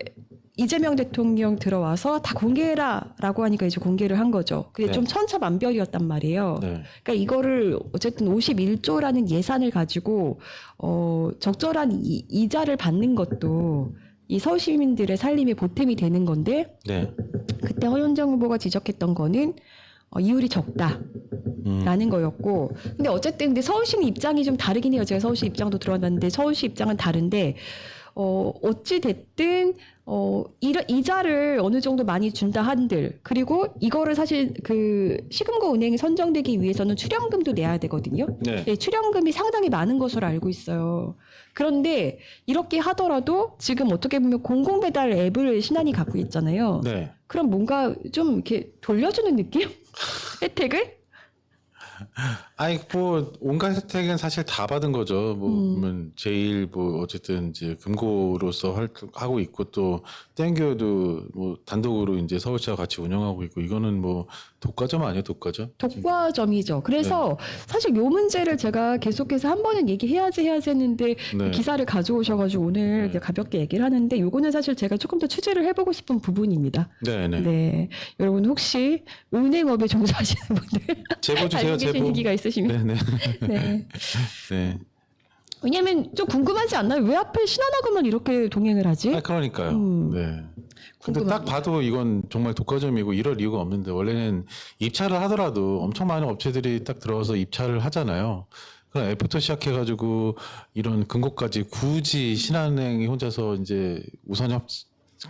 이재명 대통령 들어와서 다 공개해라라고 하니까 이제 공개를 한 거죠. 근데 네. 좀 천차만별이었단 말이에요. 네. 그러니까 이거를 어쨌든 51조라는 예산을 가지고 적절한 이자를 받는 것도 이 서울 시민들의 살림에 보탬이 되는 건데 네. 그때 허윤정 후보가 지적했던 거는 이율이 적다라는 거였고 근데 어쨌든 근데 서울시는 입장이 좀 다르긴 해요. 제가 서울시 입장도 들어봤는데 서울시 입장은 다른데 어찌 됐든 이자를 어느 정도 많이 준다 한들 그리고 이거를 사실 그 시금고 은행이 선정되기 위해서는 출연금도 내야 되거든요. 네. 네, 출연금이 상당히 많은 것으로 알고 있어요. 그런데 이렇게 하더라도 지금 어떻게 보면 공공배달 앱을 신한이 갖고 있잖아요. 네. 그럼 뭔가 좀 이렇게 돌려주는 느낌? 혜택을? 아니 뭐 온갖 혜택은 사실 다 받은 거죠. 뭐 제일 뭐 어쨌든 이제 금고로서 활동하고 있고 또 땡겨도 뭐 단독으로 이제 서울시와 같이 운영하고 있고 이거는 뭐 독과점 아니에요, 독과점? 독과점이죠. 그래서 사실 요 문제를 제가 계속해서 한 번은 얘기해야지 했는데 네. 기사를 가져오셔가지고 오늘 네. 가볍게 얘기를 하는데 요거는 사실 제가 조금 더 취재를 해보고 싶은 부분입니다. 네, 네. 네, 여러분 혹시 은행업에 종사하시는 분들 제보 주세요, 알고 계신 제보. 얘기가 있으시면 네, 네. 네. 네. 왜냐면 좀 궁금하지 않나요? 왜 하필 신한하고만 이렇게 동행을 하지? 아, 그러니까요. 네. 근데 궁금합니다. 딱 봐도 이건 정말 독과점이고 이럴 이유가 없는데 원래는 입찰을 하더라도 엄청 많은 업체들이 딱 들어와서 입찰을 하잖아요. 그럼 F부터 시작해가지고 이런 금고까지 굳이 신한은행이 혼자서 이제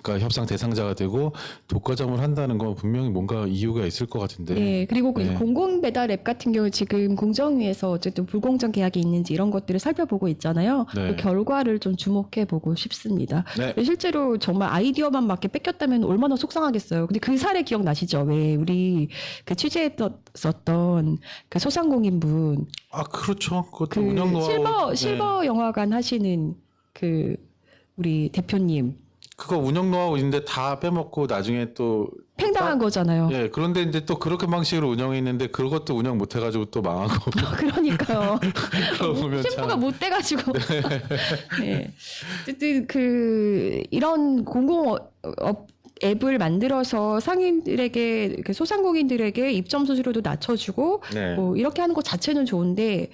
그러니까 협상 대상자가 되고 독과점을 한다는 건 분명히 뭔가 이유가 있을 것 같은데. 네, 그리고 그 네. 공공배달 앱 같은 경우 지금 공정위에서 어쨌든 불공정 계약이 있는지 이런 것들을 살펴보고 있잖아요. 네. 그 결과를 좀 주목해 보고 싶습니다. 네. 실제로 정말 아이디어만 맞게 뺏겼다면 얼마나 속상하겠어요. 근데 그 사례 기억나시죠? 왜 우리 그 취재했었던 그 소상공인분 아, 그렇죠. 그것도 그 운영 노하우. 실버 영화관 하시는 그 우리 대표님 그거 운영 노하우 있는데 다 빼먹고 나중에 또 팽당한 거잖아요. 예, 그런데 이제 또 그렇게 방식으로 운영했는데 그것도 운영 못 해가지고 또 망하고. 그러니까요. 그러고 보면 신부가 참. 못 돼가지고. 네. 어쨌든 그 이런 공공업 앱을 만들어서 상인들에게 그 소상공인들에게 입점 수수료도 낮춰주고 네. 뭐 이렇게 하는 것 자체는 좋은데.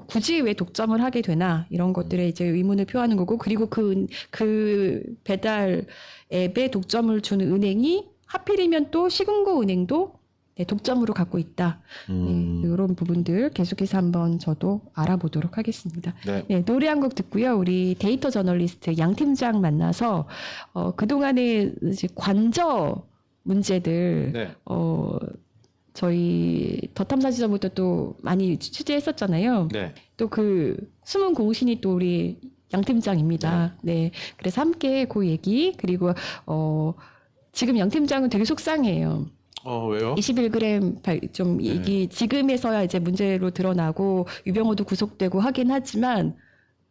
굳이 왜 독점을 하게 되나 이런 것들에 이제 의문을 표하는 거고 그리고 그 배달 앱에 독점을 주는 은행이 하필이면 또 시금고 은행도 네, 독점으로 갖고 있다. 네, 이런 부분들 계속해서 한번 저도 알아보도록 하겠습니다. 네. 네, 노래 한 곡 듣고요. 우리 데이터 저널리스트 양 팀장 만나서 그동안의 이제 관저 문제들 네. 저희 더탐사지점부터 또 많이 취재했었잖아요. 네. 또 그 숨은 공신이 또 우리 양 팀장입니다. 네. 그래서 함께 그 얘기 그리고 지금 양 팀장은 되게 속상해요. 왜요? 21g 좀 얘기 지금에서야 이제 문제로 드러나고 유병호도 구속되고 하긴 하지만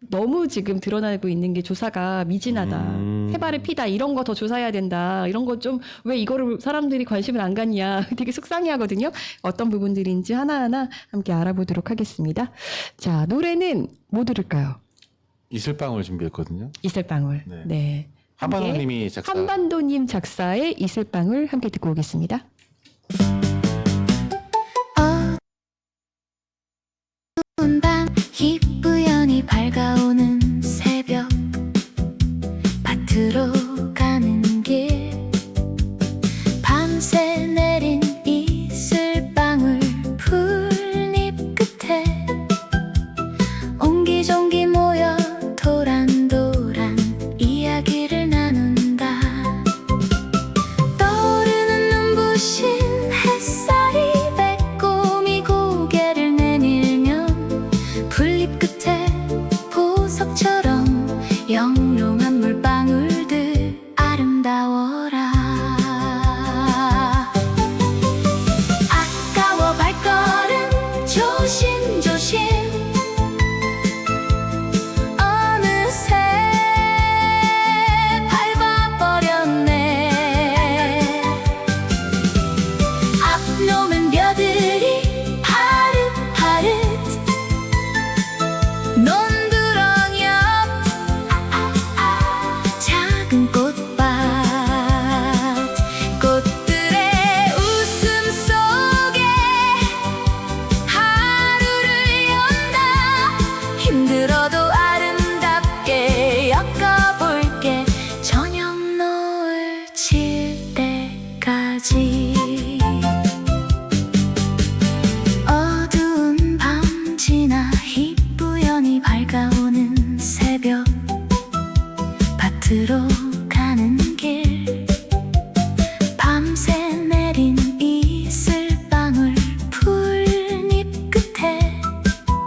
너무 지금 드러나고 있는 게 조사가 미진하다. 세발을 피다. 이런 거 더 조사해야 된다. 이런 거 좀 왜 이거를 사람들이 관심을 안 갖냐. 되게 속상해 하거든요. 어떤 부분들인지 하나하나 함께 알아보도록 하겠습니다. 자, 노래는 뭐 들을까요? 이슬방울 준비했거든요. 이슬방울. 네. 네. 한반도님이 작사. 한반도님 작사의 이슬방울 함께 듣고 오겠습니다. 어두운 밤 희뿌연히 밝아오는 새벽 밭으로 가는 길 밤새 내린 이슬방울 풀잎 끝에 옹기종기 모여 도란도란 이야기를 나눈다. 떠오르는 눈부신 햇살이 빼꼼히 고개를 내밀면 풀잎 끝에 보석처럼 영롱한 물방울들 아름다워라. 아까워 발걸음 조심조심 어느새 밟아버렸네. 앞놈은 벼들이 파릇파릇 논두렁 옆 작은 꽃밭 꽃들의 웃음 속에 하루를 연다. 힘들어도 아름답게 엮어볼게 저녁 노을 질 때까지. 어두운 밤 지나 희뿌연히 밝아오는 새벽 밭으로 가는 길 밤새 내린 이슬방울 풀잎 끝에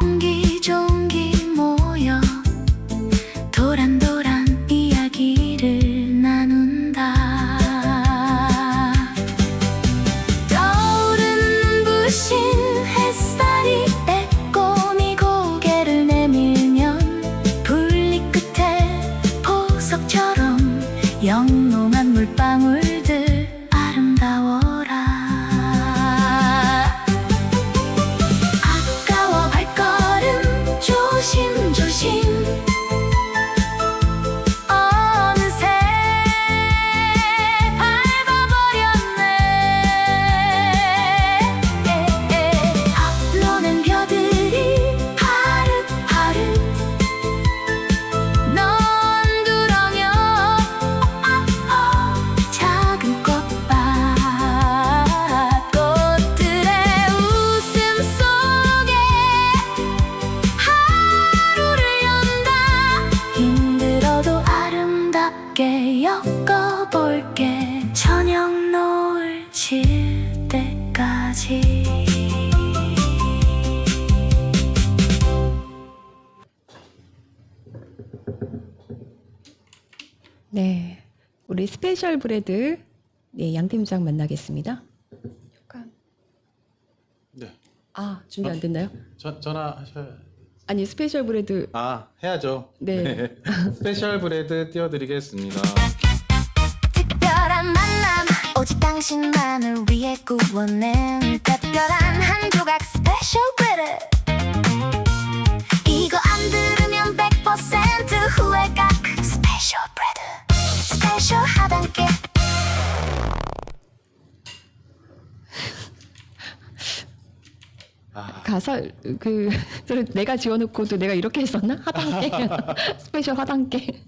옹기종기 모여 도란도란 이야기를 나눈다. 떠오르는 눈부신 햇살이 빼꼼히 고개를 내밀면 풀잎 끝에 보석처럼 영롱한 물방울들 아름다워라. 아까워 발걸음 조심조심 어느새 밟아버렸네. 앞로는 벼들이 파릇파릇 논두렁 옆 작은 꽃밭 꽃들의 웃음 속에 하루를 연다. 힘들어도 아름답게 엮어볼게 저녁 노을 질 때까지. 네. 우리 스페셜 브레드 네, 양 팀장 만나겠습니다. 네. 아, 준비 안 됐나요? 전화하셔야. 아니, 스페셜 브레드 해야죠. 네. 스페셜 브레드 띄워드리겠습니다. 특별한 만남 오직 당신만을 위해 구워낸 특별한 한 조각 스페셜 브레드. 이거 안 들으면 100% 후회가. 스페셜 브레드 스페셜 하단계. 가사 그 내가 지어놓고도 내가 이렇게 했었나? 하단계 스페셜 하단계.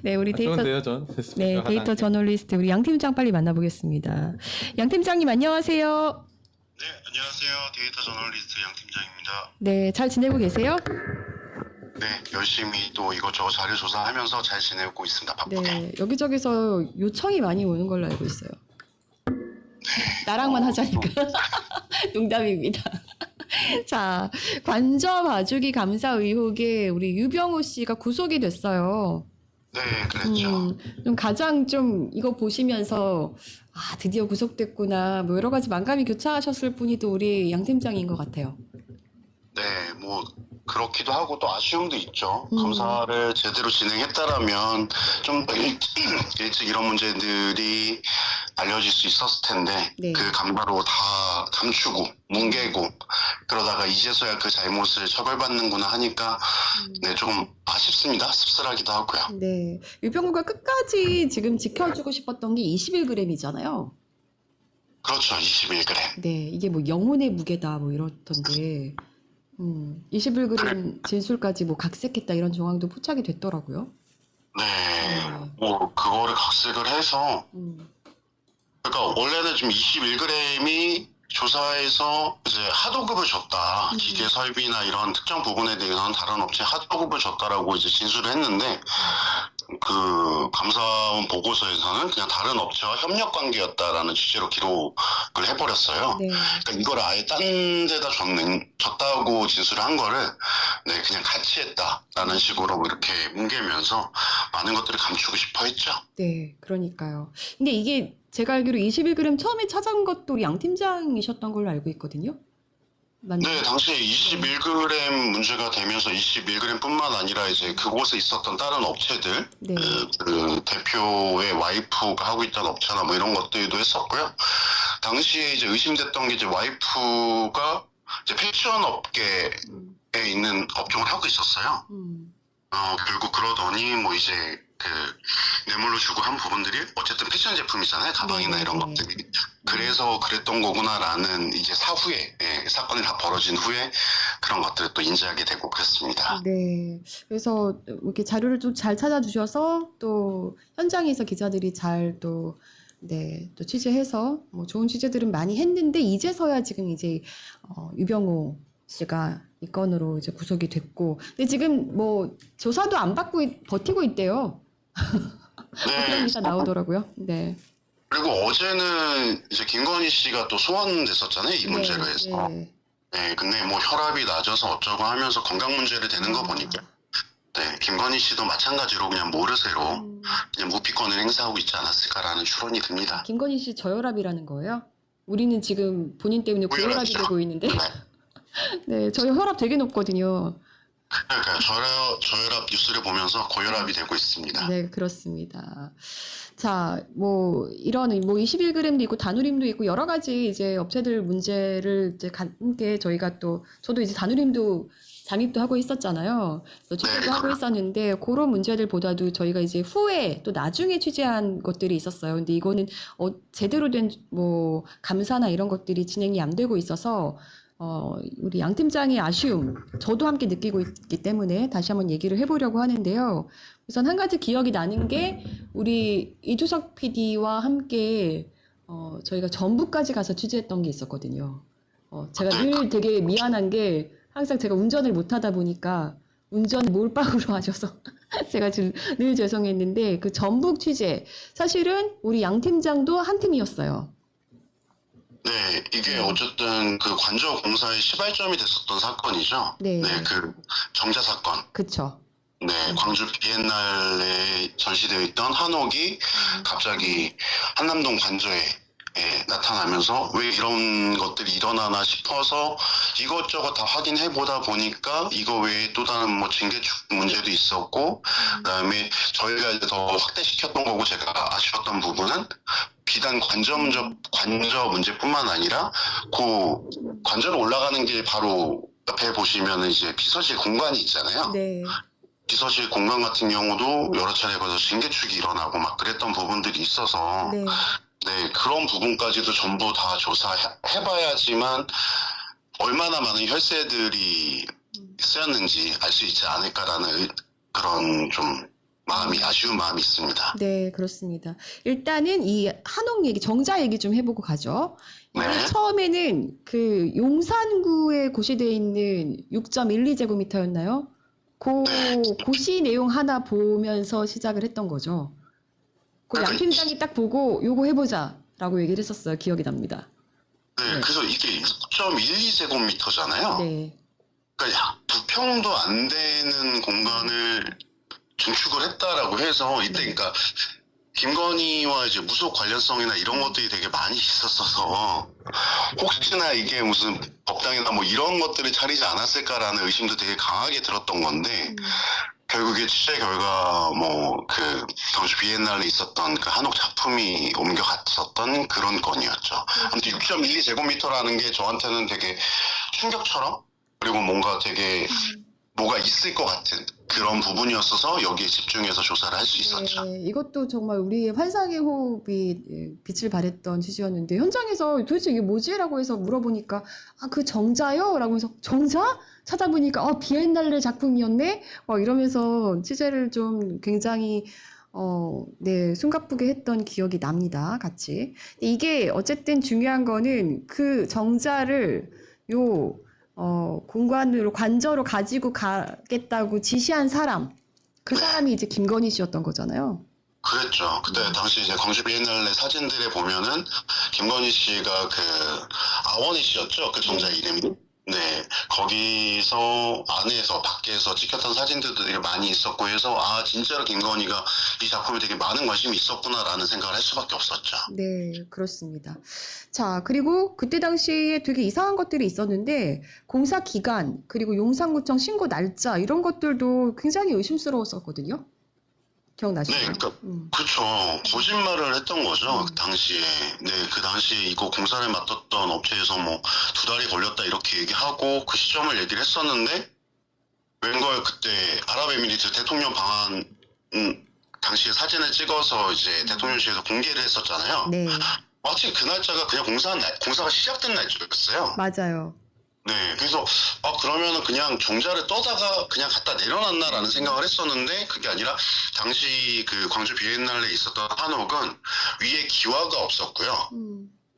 네, 우리 데이터 좋은데요, 전. 네, 데이터 저널리스트 우리 양 팀장 빨리 만나보겠습니다. 양 팀장님 안녕하세요. 네, 안녕하세요. 데이터 저널리스트 양 팀장입니다. 네, 잘 지내고 계세요? 네, 열심히 또 이것저것 자료 조사하면서 잘 지내고 있습니다. 바쁘게. 네, 여기저기서 요청이 많이 오는 걸로 알고 있어요. 나랑만 하자니까. 농담입니다. 자, 관저 봐주기 감사 의혹에 우리 유병우 씨가 구속이 됐어요. 네, 그랬죠. 좀 가장 좀 이거 보시면서 아, 드디어 구속됐구나. 뭐 여러 가지 만감이 교차하셨을 분이 또 우리 양 팀장인 것 같아요. 네, 뭐 그렇기도 하고 또 아쉬움도 있죠. 검사를 제대로 진행했다라면 좀 더 일찍 이런 문제들이 알려질 수 있었을 텐데 네. 그 감사로 다 감추고 뭉개고 그러다가 이제서야 그 잘못을 처벌받는구나 하니까 네, 조금 아쉽습니다. 씁쓸하기도 하고요. 네. 유병우가 끝까지 지금 지켜주고 싶었던 게 21g이잖아요. 그렇죠. 21g. 네. 이게 뭐 영혼의 무게다 뭐 이렇던데 21g 진술까지 뭐 각색했다 이런 정황도 포착이 됐더라고요. 네, 뭐 그거를 각색을 해서 음. 그러니까 원래는 지금 21g이 조사에서 이제 하도급을 줬다. 기계 설비나 이런 특정 부분에 대해서는 다른 업체에 하도급을 줬다라고 이제 진술을 했는데 그 감사원 보고서에서는 그냥 다른 업체와 협력 관계였다라는 취지로 기록을 해버렸어요. 네. 그러니까 이걸 아예 딴 데다 줬다고 진술을 한 거를 네, 그냥 같이 했다라는 식으로 이렇게 뭉개면서 많은 것들을 감추고 싶어 했죠. 네, 그러니까요. 근데 이게 제가 알기로 21g 처음에 찾아온 것도 양 팀장이셨던 걸로 알고 있거든요. 맞나요? 네, 당시에 21g 문제가 되면서 21g뿐만 아니라 이제 그곳에 있었던 다른 업체들, 네. 그 대표의 와이프가 하고 있던 업체나 뭐 이런 것들도 했었고요. 당시에 이제 의심됐던 게 이제 와이프가 이제 패션 업계에 있는 업종을 하고 있었어요. 결국 그러더니 뭐 이제 그 뇌물로 주고 한 부분들이 어쨌든 패션 제품이잖아요. 가방이나 이런 네네네. 것들이. 그래서 그랬던 거구나라는 이제 사후에 사건이 다 벌어진 후에 그런 것들을 또 인지하게 되고 그랬습니다. 네. 그래서 이렇게 자료를 좀 잘 찾아주셔서 또 현장에서 기자들이 잘 또 네, 또 취재해서 뭐 좋은 취재들은 많이 했는데 이제서야 지금 이제 유병호 씨가 이 건으로 이제 구속이 됐고, 근데 지금 뭐 조사도 안 받고 버티고 있대요. 그런 기사 나오더라고요. 네. 그리고 어제는 이제 김건희 씨가 또 소환됐었잖아요. 이 문제로 해서. 네. 네, 근데 뭐 혈압이 낮아서 어쩌고 하면서 건강 문제를 되는 거 보니까 네, 김건희 씨도 마찬가지로 그냥 모르쇠로 그냥 무피권을 행사하고 있지 않았을까라는 추론이 듭니다. 김건희 씨 저혈압이라는 거예요? 우리는 지금 본인 때문에 고혈압이 고혈압이죠. 되고 있는데. 네. 네, 저희 혈압 되게 높거든요. 그러니까 저혈압 뉴스를 보면서 고혈압이 되고 있습니다. 네, 그렇습니다. 자, 뭐 이런 뭐 21g도 있고 다누림도 있고 여러 가지 이제 업체들 문제를 이제 함께 저희가 또 저도 이제 다누림도 잠입도 하고 있었잖아요. 또 취재도 하고 있었는데 그런 문제들보다도 저희가 이제 후에 또 나중에 취재한 것들이 있었어요. 근데 이거는 제대로 된 뭐 감사나 이런 것들이 진행이 안 되고 있어서 우리 양 팀장의 아쉬움 저도 함께 느끼고 있기 때문에 다시 한번 얘기를 해보려고 하는데요. 우선 한 가지 기억이 나는 게 우리 이주석 PD와 함께 저희가 전북까지 가서 취재했던 게 있었거든요. 제가 늘 되게 미안한 게 항상 제가 운전을 못하다 보니까 운전을 몰빵으로 하셔서 제가 지금 늘 죄송했는데 그 전북 취재 사실은 우리 양 팀장도 한 팀이었어요. 네, 이게 어쨌든 그 관저 공사의 시발점이 됐었던 사건이죠. 네. 그 정자 사건. 그쵸. 네, 광주 비엔날레에 전시되어 있던 한옥이 갑자기 한남동 관저에 나타나면서 왜 이런 것들이 일어나나 싶어서 이것저것 다 확인해 보다 보니까 이거 외에 또 다른 뭐 징계축 문제도 있었고 그다음에 저희가 이제 더 확대시켰던 거고 제가 아쉬웠던 부분은 비단 관저 문제뿐만 아니라 그 관저로 올라가는 길 바로 옆에 보시면은 이제 비서실 공간이 있잖아요. 네. 비서실 공간 같은 경우도 여러 차례 거기서 징계축이 일어나고 막 그랬던 부분들이 있어서 네. 네, 그런 부분까지도 전부 다 조사해봐야지만 얼마나 많은 혈세들이 쓰였는지 알 수 있지 않을까라는 그런 좀 아쉬운 마음이 있습니다. 네, 그렇습니다. 일단은 이 한옥 얘기, 정자 얘기 좀 해보고 가죠. 이게 네. 처음에는 그 용산구에 고시되어 있는 6.12제곱미터였나요? 고시 내용 하나 보면서 시작을 했던 거죠. 양 팀장이 딱 보고 요거 해보자라고 얘기를 했었어요. 기억이 납니다. 네, 그래서 이게 6.12제곱미터잖아요. 네. 그러니까 2평도 안 되는 공간을 증축을 했다라고 해서 이때 그러니까 김건희와 이제 무속 관련성이나 이런 것들이 되게 많이 있었어서 혹시나 이게 무슨 법당이나 뭐 이런 것들을 차리지 않았을까라는 의심도 되게 강하게 들었던 건데 결국에 취재 결과 뭐 그 당시 비엔날레 있었던 그 한옥 작품이 옮겨갔었던 그런 건이었죠. 근데 6.12제곱미터라는 게 저한테는 되게 충격처럼 그리고 뭔가 되게 뭐가 있을 것 같은 그런 부분이었어서 여기에 집중해서 조사를 할 수 있었죠. 네, 이것도 정말 우리의 환상의 호흡이 빛을 발했던 취지였는데 현장에서 도대체 이게 뭐지라고 해서 물어보니까 아, 그 정자요? 라고 해서 정자? 찾아보니까 비엔날레 작품이었네? 이러면서 취재를 좀 굉장히 네, 숨가쁘게 했던 기억이 납니다. 같이. 이게 어쨌든 중요한 거는 그 정자를 공간으로 관저로 가지고 가겠다고 지시한 사람, 그 사람이 이제 김건희 씨였던 거잖아요. 그랬죠. 그때 당시 이제 광주 비엔날레 사진들에 보면은 김건희 씨가 그 아원희 씨였죠. 그 정자 이름이. 네, 거기서 안에서 밖에서 찍혔던 사진들도 되게 많이 있었고 해서 아 진짜로 김건희가 이 작품에 되게 많은 관심이 있었구나라는 생각을 할 수밖에 없었죠. 네, 그렇습니다. 자, 그리고 그때 당시에 되게 이상한 것들이 있었는데 공사 기간, 그리고 용산구청 신고 날짜 이런 것들도 굉장히 의심스러웠었거든요. 기억나시죠? 네, 그러니까 그쵸. 거짓말을 했던 거죠. 그 당시에. 네, 그 당시에 이거 공사를 맡았던 업체에서 뭐 2달이 걸렸다 이렇게 얘기하고 그 시점을 얘기를 했었는데 웬걸 그때 아랍에미리트 대통령 방한 당시에 사진을 찍어서 이제 대통령실에서 공개를 했었잖아요. 네, 마치 그 날짜가 그냥 공사가 시작된 날짜였어요. 맞아요. 네, 그래서 그러면은 그냥 정자를 떠다가 그냥 갖다 내려놨나라는 생각을 했었는데 그게 아니라 당시 그 광주 비엔날레에 있었던 한옥은 위에 기와가 없었고요.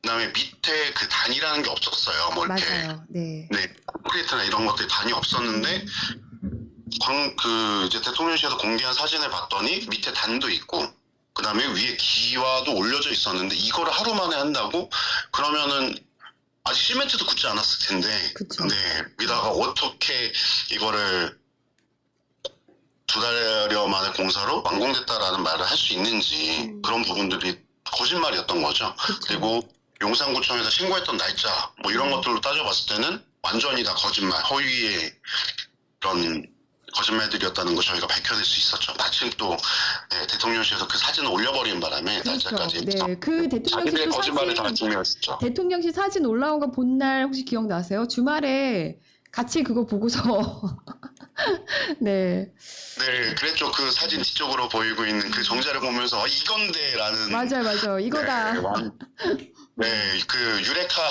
그다음에 밑에 그 단이라는 게 없었어요. 뭐 이렇게 맞아요. 네. 네, 콘크리트나 이런 것들이 단이 없었는데 이제 대통령실에서 공개한 사진을 봤더니 밑에 단도 있고 그다음에 위에 기와도 올려져 있었는데 이거를 하루 만에 한다고 그러면은 아직 시멘트도 굳지 않았을 텐데 그쵸. 네, 여기다가 어떻게 이거를 2달여 만에 공사로 완공됐다라는 말을 할 수 있는지 그런 부분들이 거짓말이었던 거죠. 그쵸. 그리고 용산구청에서 신고했던 날짜 뭐 이런 것들로 따져봤을 때는 완전히 다 거짓말, 허위의 그런 거짓말들이었다는 거 저희가 밝혀낼 수 있었죠. 마침 또 네, 대통령실에서 그 사진을 올려버린 바람에 그렇죠. 날짜까지 네, 그 자기들의 대통령실 거짓말을 다 사진, 증명했었죠. 대통령실 사진 올라온 거 본 날 혹시 기억나세요? 주말에 같이 그거 보고서 네, 네, 그랬죠. 그 사진 뒤쪽으로 보이고 있는 그 정자를 보면서 이건데라는 맞아요, 이거다. 네, 그 유레카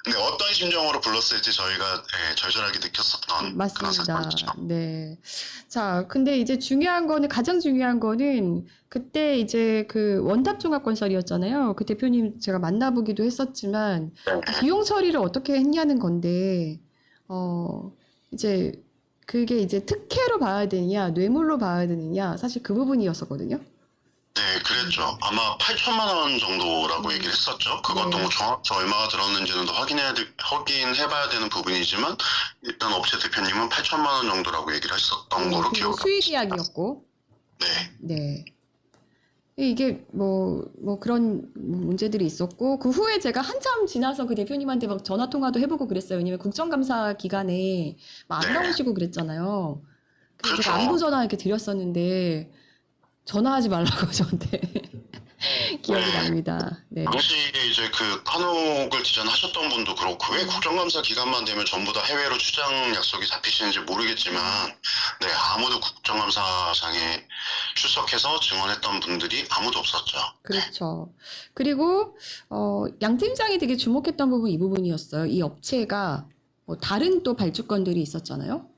네, 어떤 심정으로 불렀을지 저희가 네, 절절하게 느꼈었던 그런 맞습니다. 사건이죠. 네. 자, 근데 이제 가장 중요한 거는 그때 이제 그 원탑종합건설이었잖아요. 그 대표님 제가 만나보기도 했었지만 비용 처리를 어떻게 했냐는 건데, 이제 그게 이제 특혜로 봐야 되느냐, 뇌물로 봐야 되느냐, 사실 그 부분이었었거든요. 네, 그랬죠. 아마 8천만 원 정도라고 얘기를 했었죠. 그것도 네. 뭐 정확히 얼마가 들었는지는 더 확인해봐야 되는 부분이지만 일단 업체 대표님은 8천만 원 정도라고 얘기를 했었던 거로 그리고 기억을 수익 이야기였고, 네, 네. 이게 뭐 그런 문제들이 있었고, 그 후에 제가 한참 지나서 그 대표님한테 막 전화 통화도 해보고 그랬어요. 왜냐면 국정감사 기간에 막 안 네. 나오시고 그랬잖아요. 그래서 제가 그렇죠. 안부 전화 이렇게 드렸었는데, 전화하지 말라고 저한테 기억이 납니다. 네. 당시에 이제 그 한옥을 디자인하셨던 분도 그렇고 왜 국정감사 기간만 되면 전부 다 해외로 출장 약속이 잡히시는지 모르겠지만 네, 아무도 국정감사장에 출석해서 증언했던 분들이 아무도 없었죠. 그렇죠. 그리고 양 팀장이 되게 주목했던 부분 이 부분이었어요. 이 업체가 다른 또 발주권들이 있었잖아요.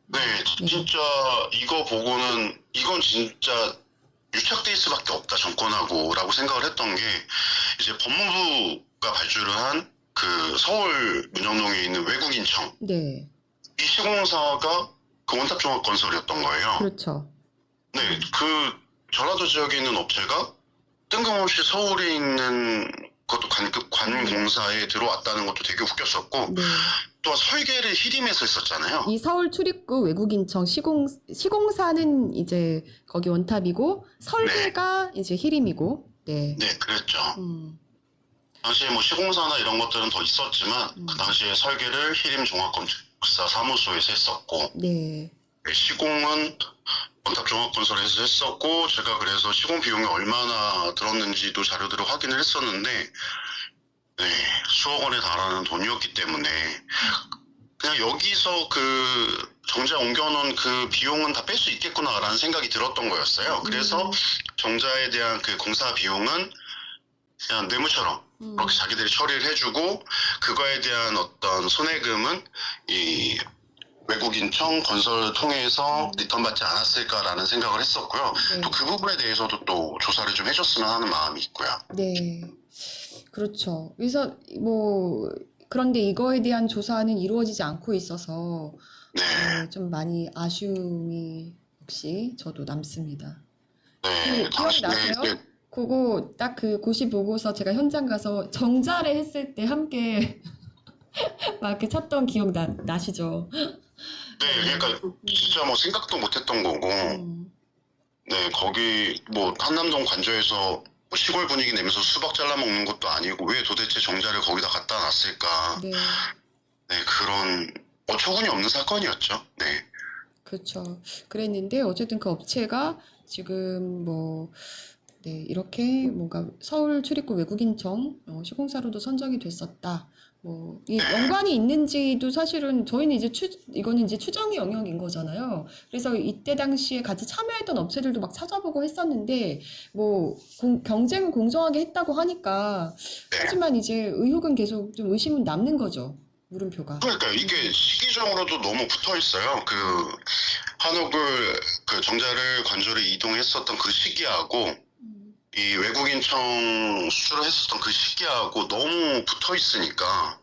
네, 진짜 이거 보고는 이건 진짜 유착될 수밖에 없다 정권하고라고 생각을 했던 게 이제 법무부가 발주를 한 그 서울 문영동에 있는 외국인청 네, 이 시공사가 그 원탑종합건설이었던 거예요. 그렇죠. 네, 그 전라도 지역에 있는 업체가 뜬금없이 서울에 있는 그것도 관공사에 들어왔다는 것도 되게 웃겼었고 네. 또 설계를 히림에서 했었잖아요. 이 서울 출입구 외국인청 시공사는 이제 거기 원탑이고 설계가 이제 히림이고. 네. 네, 그랬죠. 당시에 뭐 시공사나 이런 것들은 더 있었지만 그 당시에 설계를 희림종합건축사 사무소에서 했었고 네. 네, 시공은 원탑종합건설에서 했었고 제가 그래서 시공 비용이 얼마나 들었는지도 자료들을 확인을 했었는데 네, 수억 원에 달하는 돈이었기 때문에 그냥 여기서 그 정자 옮겨놓은 그 비용은 다 뺄 수 있겠구나라는 생각이 들었던 거였어요. 그래서 정자에 대한 그 공사 비용은 그냥 뇌물처럼 그렇게 자기들이 처리를 해주고 그거에 대한 어떤 손해금은 이 외국인청 건설 통해서 리턴 받지 않았을까라는 생각을 했었고요. 네. 또 그 부분에 대해서도 또 조사를 좀 해줬으면 하는 마음이 있고요. 네. 그렇죠. 그래서 뭐 그런데 이거에 대한 조사는 이루어지지 않고 있어서 네, 좀 많이 아쉬움이 역시 저도 남습니다. 네, 그 기억나세요? 그거 딱 그 고시 보고서 제가 현장 가서 정자를 했을 때 함께 막 이렇게 찾던 기억 나시죠? 네, 그러니까 진짜 뭐 생각도 못했던 거고, 네, 거기 뭐 한남동 관저에서 뭐 시골 분위기 내면서 수박 잘라 먹는 것도 아니고 왜 도대체 정자를 거기다 갖다 놨을까? 네, 네, 그런 어처구니 없는 사건이었죠. 네, 그렇죠. 그랬는데 어쨌든 그 업체가 지금 뭐 네, 이렇게 뭔가 서울 출입구 외국인청 시공사로도 선정이 됐었다. 뭐, 이 연관이 있는지도 사실은 저희는 이제 이거는 이제 추정의 영역인 거잖아요. 그래서 이때 당시에 같이 참여했던 업체들도 막 찾아보고 했었는데, 뭐, 경쟁은 공정하게 했다고 하니까, 하지만 이제 의혹은 계속 좀 의심은 남는 거죠. 물음표가. 그러니까 이게 시기적으로도 너무 붙어 있어요. 그 한옥을 그 정자를 관저를 이동했었던 그 시기하고 이 외국인청 수주를 했었던 그 시기하고 너무 붙어 있으니까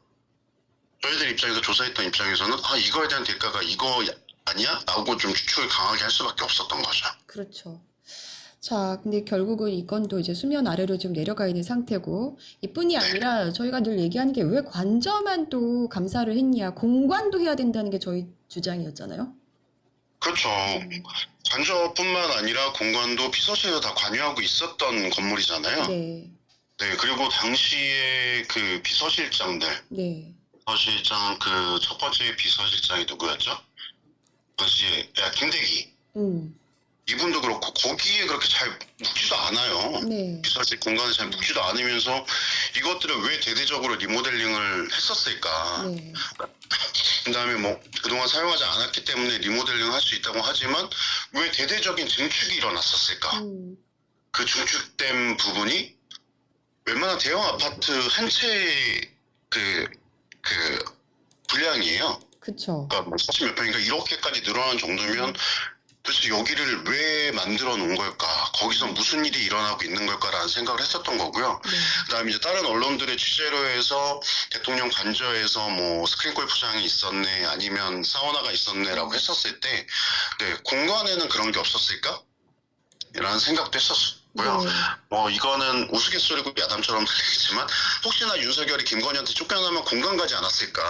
저희들 입장에서 조사했던 입장에서는 아 이거에 대한 대가가 이거 아니야? 라고 좀 추측을 강하게 할 수밖에 없었던 거죠. 그렇죠. 자, 근데 결국은 이 건도 이제 수면 아래로 좀 내려가 있는 상태고, 이뿐이 아니라 저희가 늘 얘기하는 게 왜 관저만 또 감사를 했냐, 공관도 해야 된다는 게 저희 주장이었잖아요. 그렇죠. 관저뿐만 아니라 공관도 비서실에서 다 관여하고 있었던 건물이잖아요. 네, 네, 그리고 당시에 그 비서실장들, 네, 비서실장 그 첫 번째 비서실장이 누구였죠? 당시에 김대기. 이분도 그렇고 거기에 그렇게 잘 묵지도 않아요. 네, 비서실 공간에 잘 묵지도 않으면서 이것들을 왜 대대적으로 리모델링을 했었을까? 네, 그다음에 뭐 그동안 사용하지 않았기 때문에 리모델링 할 수 있다고 하지만 왜 대대적인 증축이 일어났었을까? 그 증축된 부분이 웬만한 대형 아파트 한 채의 그 분량이에요. 그쵸. 그러니까 뭐 40몇 평인가 이렇게까지 늘어난 정도면 도대체 여기를 왜 만들어 놓은 걸까? 거기서 무슨 일이 일어나고 있는 걸까라는 생각을 했었던 거고요. 그다음에 이제 다른 언론들의 취재로 해서 대통령 관저에서 뭐 스크린 골프장이 있었네, 아니면 사우나가 있었네라고 했었을 때, 네, 공간에는 그런 게 없었을까? 라는 생각도 했었고요. 뭐 이거는 우스갯소리고 야담처럼 들리겠지만 혹시나 윤석열이 김건희한테 쫓겨나면 공간 가지 않았을까?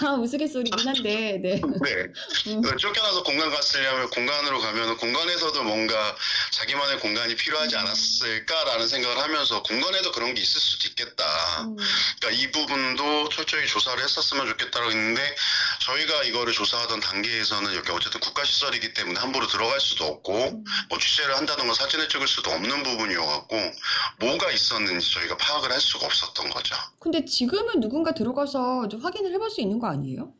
아, 우스갯소리긴 한데, 네. 네. 쫓겨나서 공간 갔으려면 공간으로 가면 공간에서도 뭔가 자기만의 공간이 필요하지 않았을까라는 생각을 하면서 공간에도 그런 게 있을 수도 있겠다. 그러니까 이 부분도 철저히 조사를 했었으면 좋겠다고 했는데 저희가 이거를 조사하던 단계에서는 여기 어쨌든 국가시설이기 때문에 함부로 들어갈 수도 없고 뭐 취재를 한다던가 사진을 찍을 수도 없는 부분이어갖고 뭐가 있었는지 저희가 파악을 할 수가 없었던 거죠. 근데 지금은 누군가 들어가서 좀 확인을 해볼 수 있는 거 아니에요?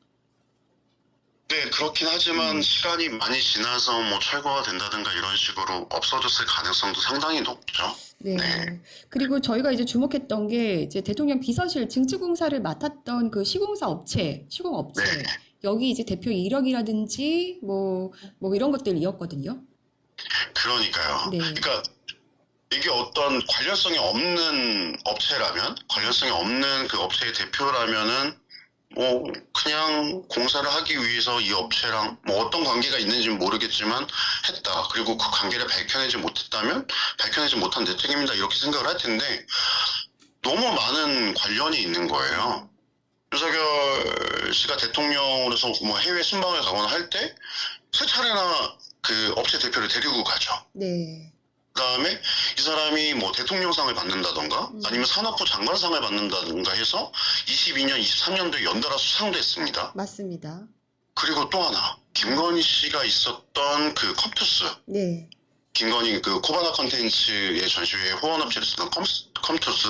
네, 그렇긴 하지만 시간이 많이 지나서 뭐 철거가 된다든가 이런 식으로 없어졌을 가능성도 상당히 높죠. 네. 네. 그리고 저희가 이제 주목했던 게 이제 대통령 비서실 증축공사를 맡았던 그 시공업체. 네. 여기 이제 대표 이력이라든지 뭐 이런 것들이었거든요. 그러니까요. 네. 그러니까 이게 어떤 관련성이 없는 업체라면, 관련성이 없는 그 업체의 대표라면은 뭐 그냥 공사를 하기 위해서 이 업체랑 뭐 어떤 관계가 있는지는 모르겠지만 했다. 그리고 그 관계를 밝혀내지 못했다면 밝혀내지 못한 내 책임이다 이렇게 생각을 할 텐데 너무 많은 관련이 있는 거예요. 윤석열 씨가 대통령으로서 뭐 해외 순방을 가거나 할 때 세 차례나 그 업체 대표를 데리고 가죠. 네. 그 다음에 이 사람이 뭐 대통령상을 받는다던가 아니면 산업부 장관상을 받는다던가 해서 22년, 23년도에 연달아 수상도 했습니다. 맞습니다. 그리고 또 하나, 김건희 씨가 있었던 그 컴투스, 네. 김건희 그 코바나 컨텐츠의 전시회 후원업체를 쓰던 컴투스,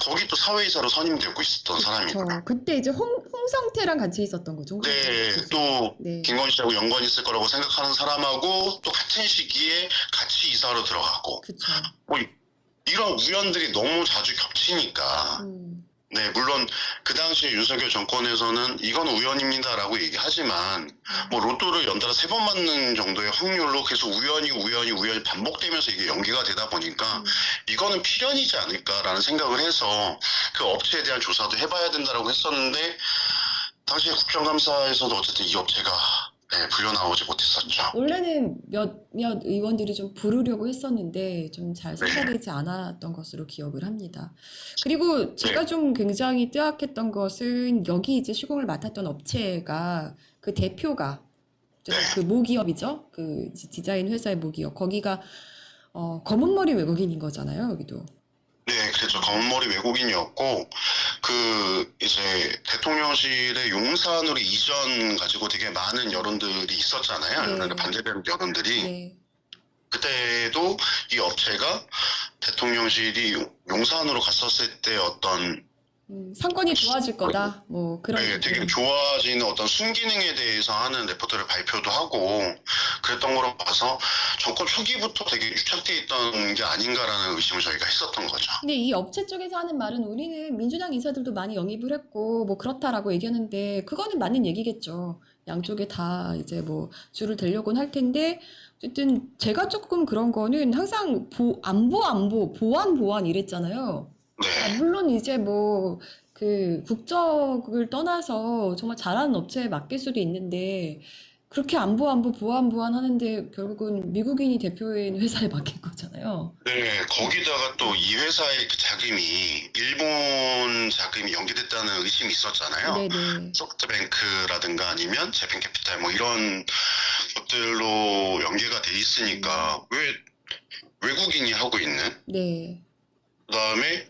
거기 또 사회이사로 선임되고 있었던 사람이고요. 그때 이제 홍성태랑 같이 있었던 거죠. 네, 또 네. 김건희 씨하고 연관이 있을 거라고 생각하는 사람하고 또 같은 시기에 같이 이사로 들어가고 그쵸. 뭐 이런 우연들이 너무 자주 겹치니까 네, 물론 그 당시에 윤석열 정권에서는 이건 우연입니다라고 얘기하지만 뭐 로또를 연달아 3번 맞는 정도의 확률로 계속 우연이 반복되면서 이게 연계가 되다 보니까 이거는 필연이지 않을까라는 생각을 해서 그 업체에 대한 조사도 해봐야 된다라고 했었는데 당시에 국정감사에서도 어쨌든 이 업체가 네, 불려 나오지 못했었죠. 원래는 몇몇 의원들이 좀 부르려고 했었는데 좀 잘 성사되지 않았던 것으로 기억을 합니다. 그리고 제가 좀 굉장히 뜨악했던 것은 여기 이제 시공을 맡았던 업체가 그 대표가 그 모기업이죠. 그 디자인 회사의 모기업. 거기가 검은머리 외국인인 거잖아요. 여기도. 네, 그렇죠. 검은머리 외국인이었고 그 이제 대통령실의 용산으로 이전 가지고 되게 많은 여론들이 있었잖아요. 네. 반대되는 여론들이. 네. 그때도 이 업체가 대통령실이 용산으로 갔었을 때 어떤 상권이 좋아질 거다. 뭐 그런. 네, 되게 좋아지는 어떤 순기능에 대해서 하는 레포트를 발표도 하고 그랬던 거로 봐서 정권 초기부터 되게 유착돼 있던 게 아닌가라는 의심을 저희가 했었던 거죠. 근데 이 업체 쪽에서 하는 말은 우리는 민주당 인사들도 많이 영입을 했고 뭐 그렇다라고 얘기하는데 그거는 맞는 얘기겠죠. 양쪽에 다 이제 뭐 줄을 대려고는 할 텐데 어쨌든 제가 조금 그런 거는 항상 보안 이랬잖아요. 네. 물론 이제 뭐 그 국적을 떠나서 정말 잘하는 업체에 맡길 수도 있는데 그렇게 보안 하는데 결국은 미국인이 대표인 회사에 맡긴 거잖아요. 네, 거기다가 또 이 회사의 그 자금이 일본 자금이 연계됐다는 의심이 있었잖아요. 네네. 소프트뱅크라든가 아니면 재팬캐피탈 뭐 이런 것들로 연계가 돼 있으니까 왜 외국인이 하고 있는? 네. 그다음에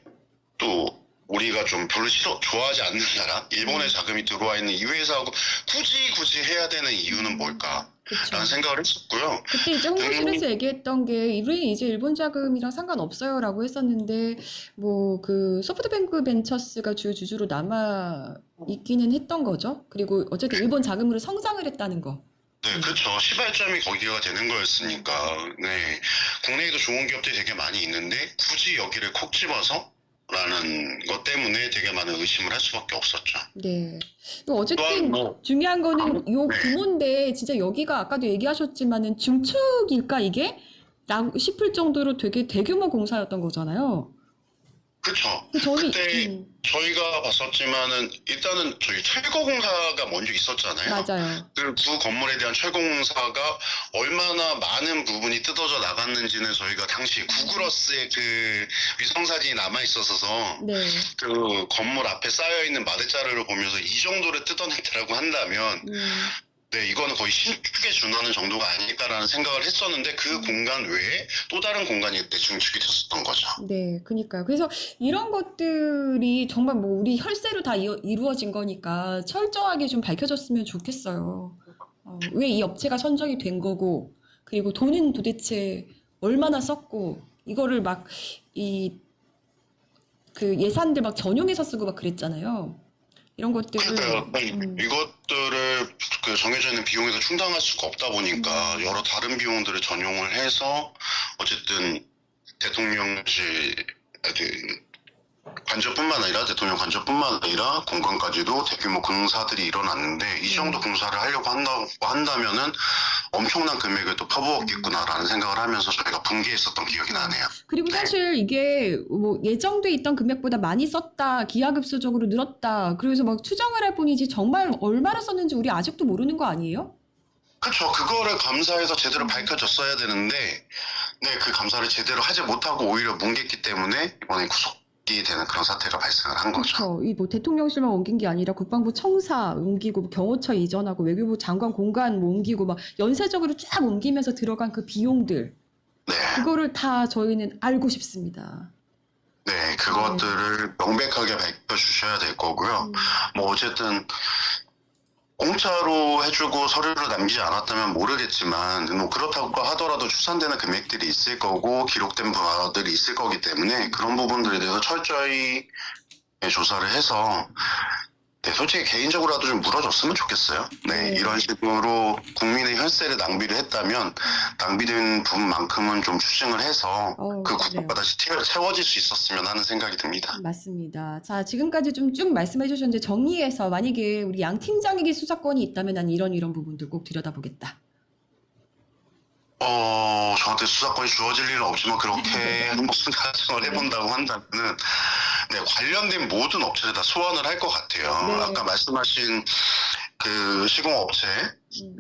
또 우리가 좀 별로 좋아하지 않는 나라, 일본의 자금이 들어와 있는 이 회사하고 굳이 해야 되는 이유는 뭘까? 그쵸. 라는 생각을 했었고요. 그때 이제 홍보실에서 얘기했던 게 우리는 이제 일본 자금이랑 상관없어요라고 했었는데 뭐 그 소프트뱅크 벤처스가 주주로 남아 있기는 했던 거죠. 그리고 어쨌든 일본 자금으로 성장을 했다는 거. 네, 그렇죠. 시발점이 거기가 되는 거였으니까. 네, 국내에도 좋은 기업들이 되게 많이 있는데 굳이 여기를 콕 집어서 라는 것 때문에 되게 많은 의심을 할 수밖에 없었죠. 네. 또 어쨌든 또한 뭐- 중요한 거는 요 네. 규모인데 진짜 여기가 아까도 얘기하셨지만은 중축일까 이게? 라고 싶을 정도로 되게 대규모 공사였던 거잖아요. 그렇죠. 저는 그때 저희가 봤었지만은 일단은 저희 철거공사가 먼저 있었잖아요. 맞아요. 그 건물에 대한 철거공사가 얼마나 많은 부분이 뜯어져 나갔는지는 저희가 당시 구글어스의 그 위성사진이 남아있어서 네. 그 건물 앞에 쌓여있는 마대자루를 보면서 이 정도를 뜯어냈다라고 한다면 네, 이거는 거의 신축에 준하는 정도가 아닐까라는 생각을 했었는데 그 공간 외에 또 다른 공간이 그때 증축이 됐었던 거죠. 네, 그니까요. 그래서 이런 것들이 정말 뭐 우리 혈세로 다 이루어진 거니까 철저하게 좀 밝혀졌으면 좋겠어요. 왜 이 업체가 선정이 된 거고, 그리고 돈은 도대체 얼마나 썼고, 이거를 막, 그 예산들 막 전용해서 쓰고 막 그랬잖아요. 이런 것들을. 그러니까요. 이것들을 그 정해져 있는 비용에서 충당할 수가 없다 보니까 여러 다른 비용들을 전용을 해서 어쨌든 대통령실 대통령 관저뿐만 아니라 공간까지도 대규모 공사들이 일어났는데 이 정도 공사를 하려고 한다면은 엄청난 금액을 또 퍼부었겠구나라는 생각을 하면서 저희가 분개했었던 기억이 나네요. 그리고 사실 이게 뭐 예정돼 있던 금액보다 많이 썼다, 기하급수적으로 늘었다, 그래서 막 추정을 해보니 정말 얼마나 썼는지 우리 아직도 모르는 거 아니에요? 그렇죠. 그거를 감사해서 제대로 밝혀졌어야 되는데 네, 그 감사를 제대로 하지 못하고 오히려 뭉갰기 때문에 이번에 구속이 되는 그런 사태가 발생을 한 거죠. 그렇죠. 이 뭐 대통령실만 옮긴 게 아니라 국방부 청사 옮기고 경호처 이전하고 외교부 장관 공간 뭐 옮기고 막 연쇄적으로 쫙 옮기면서 들어간 그 비용들 네. 그거를 다 저희는 알고 싶습니다. 네, 그것들을 명백하게 밝혀주셔야 될 거고요. 뭐 어쨌든 공짜로 해주고 서류를 남기지 않았다면 모르겠지만 뭐 그렇다고 하더라도 추산되는 금액들이 있을 거고 기록된 바들이 있을 거기 때문에 그런 부분들에 대해서 철저히 조사를 해서 네, 솔직히 개인적으로라도 좀 물어줬으면 좋겠어요. 네, 이런 식으로 국민의 혈세를 낭비를 했다면 낭비된 부분만큼은 좀 추징을 해서 그 그래요. 구조가 다시 채워질 수 있었으면 하는 생각이 듭니다. 맞습니다. 자, 지금까지 좀 쭉 말씀해 주셨는데 정리해서 만약에 우리 양 팀장에게 수사권이 있다면 난 이런 부분들 꼭 들여다보겠다. 저한테 수사권이 주어질 일은 없지만 그렇게 한번 가정을 해본다고 한다면은 네, 관련된 모든 업체를 다 소환을 할 것 같아요. 네. 아까 말씀하신 그 시공업체,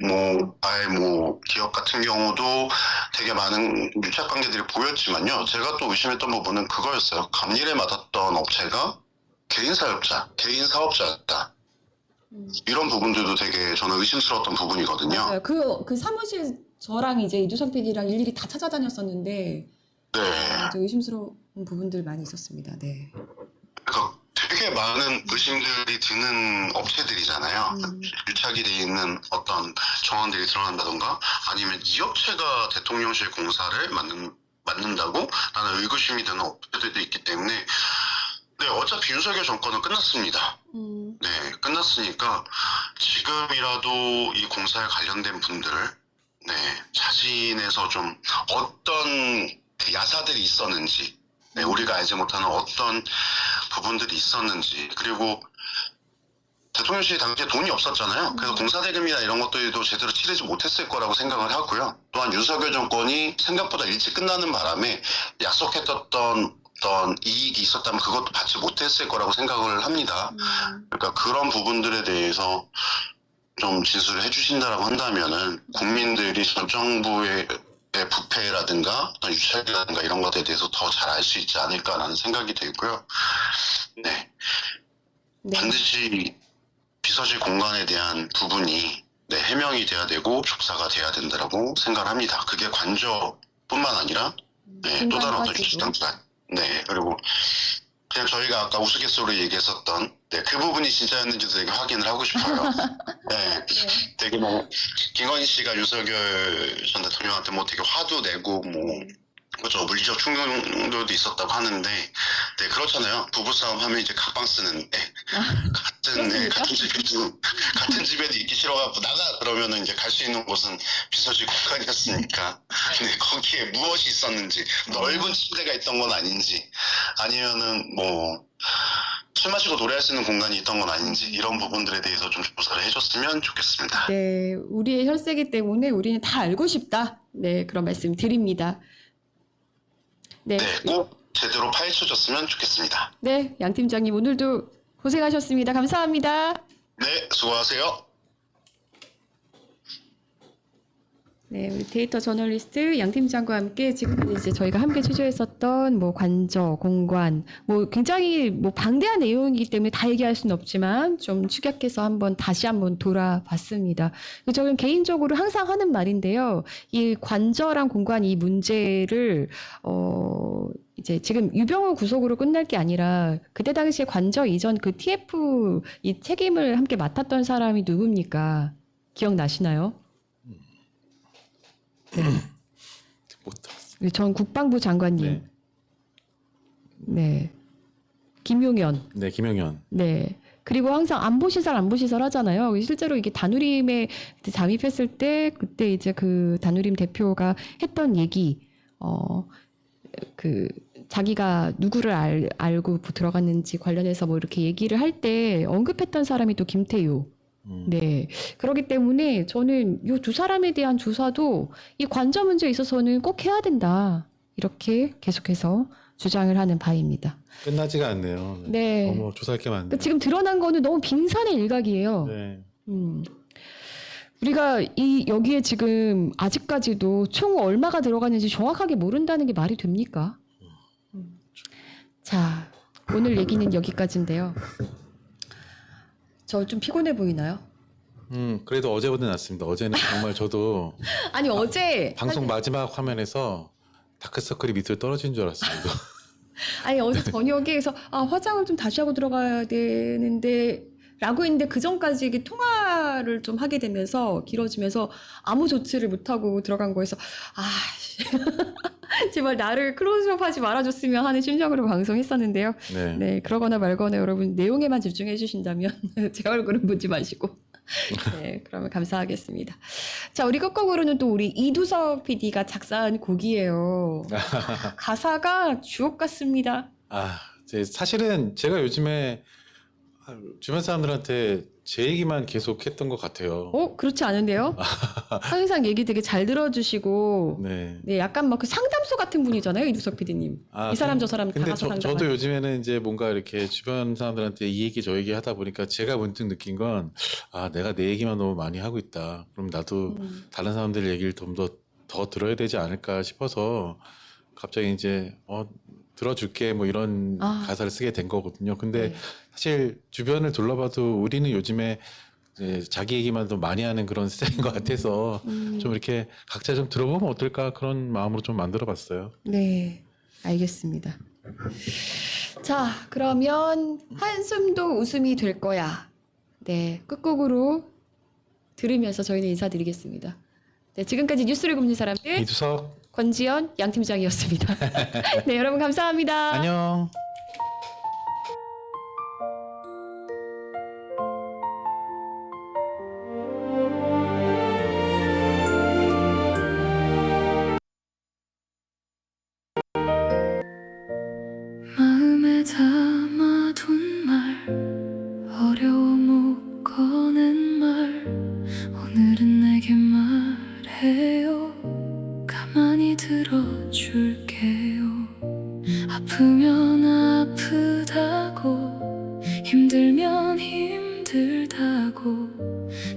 뭐 기업 같은 경우도 되게 많은 유착 관계들이 보였지만요. 제가 또 의심했던 부분은 그거였어요. 감리를 맡았던 업체가 개인 사업자였다. 이런 부분들도 되게 저는 의심스러웠던 부분이거든요. 맞아요. 그 사무실 저랑 이제 이주성 PD랑 일일이 다 찾아다녔었는데 네. 아주 의심스러운 부분들 많이 있었습니다. 네. 그러니까 되게 많은 의심들이 드는 업체들이잖아요. 유착이 돼 있는 어떤 정황들이 드러난다던가 아니면 이 업체가 대통령실 공사를 맡는다고 나는 의구심이 드는 업체들도 있기 때문에 네, 어차피 윤석열 정권은 끝났습니다. 네, 끝났으니까 지금이라도 이 공사에 관련된 분들 네, 자진해서 좀 어떤 그 야사들이 있었는지 네, 우리가 알지 못하는 어떤 부분들이 있었는지 그리고 대통령실 당시에 돈이 없었잖아요. 그래서 공사대금이나 이런 것들도 제대로 치르지 못했을 거라고 생각을 하고요. 또한 윤석열 정권이 생각보다 일찍 끝나는 바람에 약속했던 어떤 이익이 있었다면 그것도 받지 못했을 거라고 생각을 합니다. 그러니까 그런 부분들에 대해서 좀 진술을 해주신다라고 한다면은 국민들이 전 정부의 부패라든가 어떤 유착이라든가 이런 것에 대해서 더 잘 알 수 있지 않을까라는 생각이 들고요. 네. 반드시 비서실 공간에 대한 부분이 네, 해명이 돼야 되고 조사가 돼야 된다라고 생각을 합니다. 그게 관저뿐만 아니라 네, 또 다른 어떤 주당단 네, 그리고 그냥 저희가 아까 우스갯소리로 얘기했었던 네, 그 부분이 진짜였는지도 되게 확인을 하고 싶어요. 네, 되게 뭐 김건희 씨가 윤석열 전 대통령한테 뭐 되게 화도 내고 뭐 그렇죠 물리적 충돌도 있었다고 하는데 네 그렇잖아요. 부부싸움 하면 이제 각방 쓰는데 같은 집에도 있기 싫어갖고 나가 그러면은 이제 갈 수 있는 곳은 비서실 공간이었으니까 근데 거기에 무엇이 있었는지 넓은 침대가 있던 건 아닌지 아니면은 뭐 술 마시고 노래할 수 있는 공간이 있던 건 아닌지 이런 부분들에 대해서 좀 조사를 해줬으면 좋겠습니다. 네, 우리의 혈세기 때문에 우리는 다 알고 싶다. 네, 그런 말씀 드립니다. 네, 네, 꼭 제대로 파헤쳐줬으면 좋겠습니다. 네, 양 팀장님 오늘도 고생하셨습니다. 감사합니다. 네, 수고하세요. 네, 우리 데이터 저널리스트 양 팀장과 함께 지금까지 이제 저희가 함께 취재했었던 뭐 관저, 공관, 뭐 굉장히 뭐 방대한 내용이기 때문에 다 얘기할 수는 없지만 좀 축약해서 다시 한번 돌아봤습니다. 저는 개인적으로 항상 하는 말인데요. 이 관저랑 공관 이 문제를 이제 지금 유병호 구속으로 끝날 게 아니라 그때 당시에 관저 이전 그 TF 이 책임을 함께 맡았던 사람이 누굽니까? 기억나시나요? 못 들었어요. 전 국방부 장관님. 네. 김용현. 네, 김영현. 네. 그리고 항상 안보시설 하잖아요. 실제로 이게 다누림에 잠입했을 때 그때 이제 그 다누림 대표가 했던 얘기, 그 자기가 누구를 알고 들어갔는지 관련해서 뭐 이렇게 얘기를 할 때 언급했던 사람이 또 김태효. 네. 그렇기 때문에 저는 이 두 사람에 대한 조사도 이 관저 문제에 있어서는 꼭 해야 된다. 이렇게 계속해서 주장을 하는 바입니다. 끝나지가 않네요. 네. 너무 조사할 게 많네요. 지금 드러난 거는 너무 빙산의 일각이에요. 네. 우리가 여기에 지금 아직까지도 총 얼마가 들어갔는지 정확하게 모른다는 게 말이 됩니까? 자, 오늘 얘기는 여기까지인데요. 저 좀 피곤해 보이나요? 그래도 어제보다 낫습니다. 어제는 정말 저도 아니 어제 방송 마지막 화면에서 다크서클이 밑으로 떨어진 줄 알았어요. 이거. 아니 어제 저녁에 그래서 화장을 좀 다시 하고 들어가야 되는데 라고 했는데 그 전까지 이게 통화를 좀 하게 되면서 길어지면서 아무 조치를 못하고 들어간 거에서 제발 나를 클로즈업 하지 말아줬으면 하는 심정으로 방송했었는데요. 네. 네, 그러거나 말거나 여러분 내용에만 집중해 주신다면 제 얼굴은 보지 마시고 네, 그러면 감사하겠습니다. 자, 우리 끝곡으로는 또 우리 이두석 PD가 작사한 곡이에요. 가사가 주옥 같습니다. 사실은 제가 요즘에 주변 사람들한테 제 얘기만 계속 했던 것 같아요. 그렇지 않은데요? 항상 얘기 되게 잘 들어주시고 네. 네, 약간 막 그 상담소 같은 분이잖아요, 이두석 PD님. 이 사람 저 사람 다 근데 가서 상담. 저도 요즘에는 이제 뭔가 이렇게 주변 사람들한테 이 얘기 저 얘기 하다 보니까 제가 문득 느낀 건 내가 내 얘기만 너무 많이 하고 있다. 그럼 나도 다른 사람들 얘기를 좀 더 들어야 되지 않을까 싶어서 갑자기 이제 들어줄게 뭐 이런 가사를 쓰게 된 거거든요. 근데 네. 사실 주변을 둘러봐도 우리는 요즘에 이제 자기 얘기만 더 많이 하는 그런 스타일인 것 같아서 좀 이렇게 각자 좀 들어보면 어떨까 그런 마음으로 좀 만들어봤어요. 네, 알겠습니다. 자, 그러면 한숨도 웃음이 될 거야. 네, 끝곡으로 들으면서 저희는 인사드리겠습니다. 네, 지금까지 뉴스를 굽는 사람들 이두석 권지연 양팀장이었습니다. 네, 여러분 감사합니다. 안녕. 마음에 담아둔 말 어려워 못 꺼낸 말 오늘은 내게 말해요 가만히 들어줄게요 아프면 아프다고 힘들면 힘들다고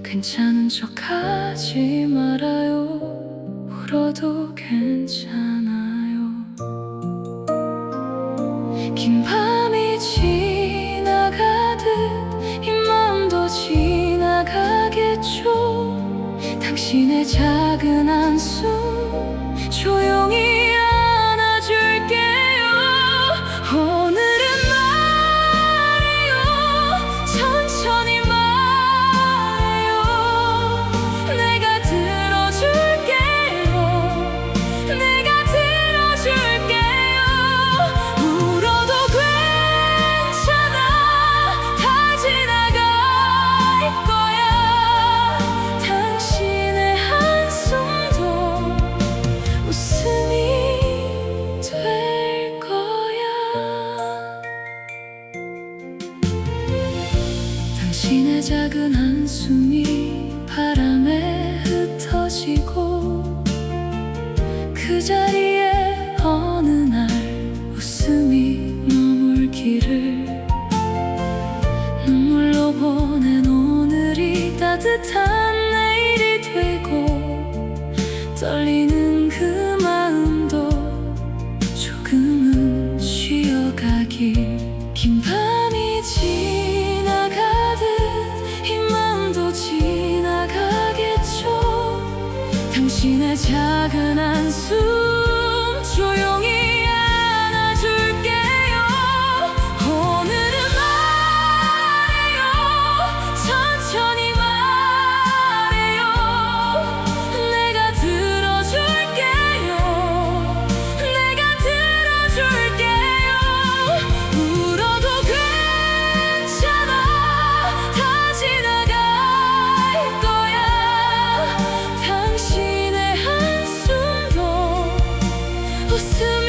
괜찮은 척 하지 말아요 울어도 괜찮아요 긴 밤이 지나가듯 이 맘도 지나가겠죠 당신의 작은 한숨 조용히 안아줄게요 오늘은 말해요 천천히 말해요 내가 들어줄게요 내가 들어줄게요 울어도 괜찮아 다 지나갈 거야 당신의 한숨도 웃음이 될 거야 당신의 작은 한숨이 바람에 흩어지고 그 자리에 어느 날 웃음이 머물기를 눈물로 보낸 오늘이 따뜻한 내일이 되고 떨리는 그 마음도 조금은 쉬어가길 긴 밤이 지나가듯 이 마음도 지나가겠죠 당신의 작은 한숨 조용히 안아줄게요 오늘은 말해요 천천히 말해요 내가 들어줄게요 내가 들어줄게요 울어도 괜찮아 다 지나갈 거야 당신의 한숨도 웃음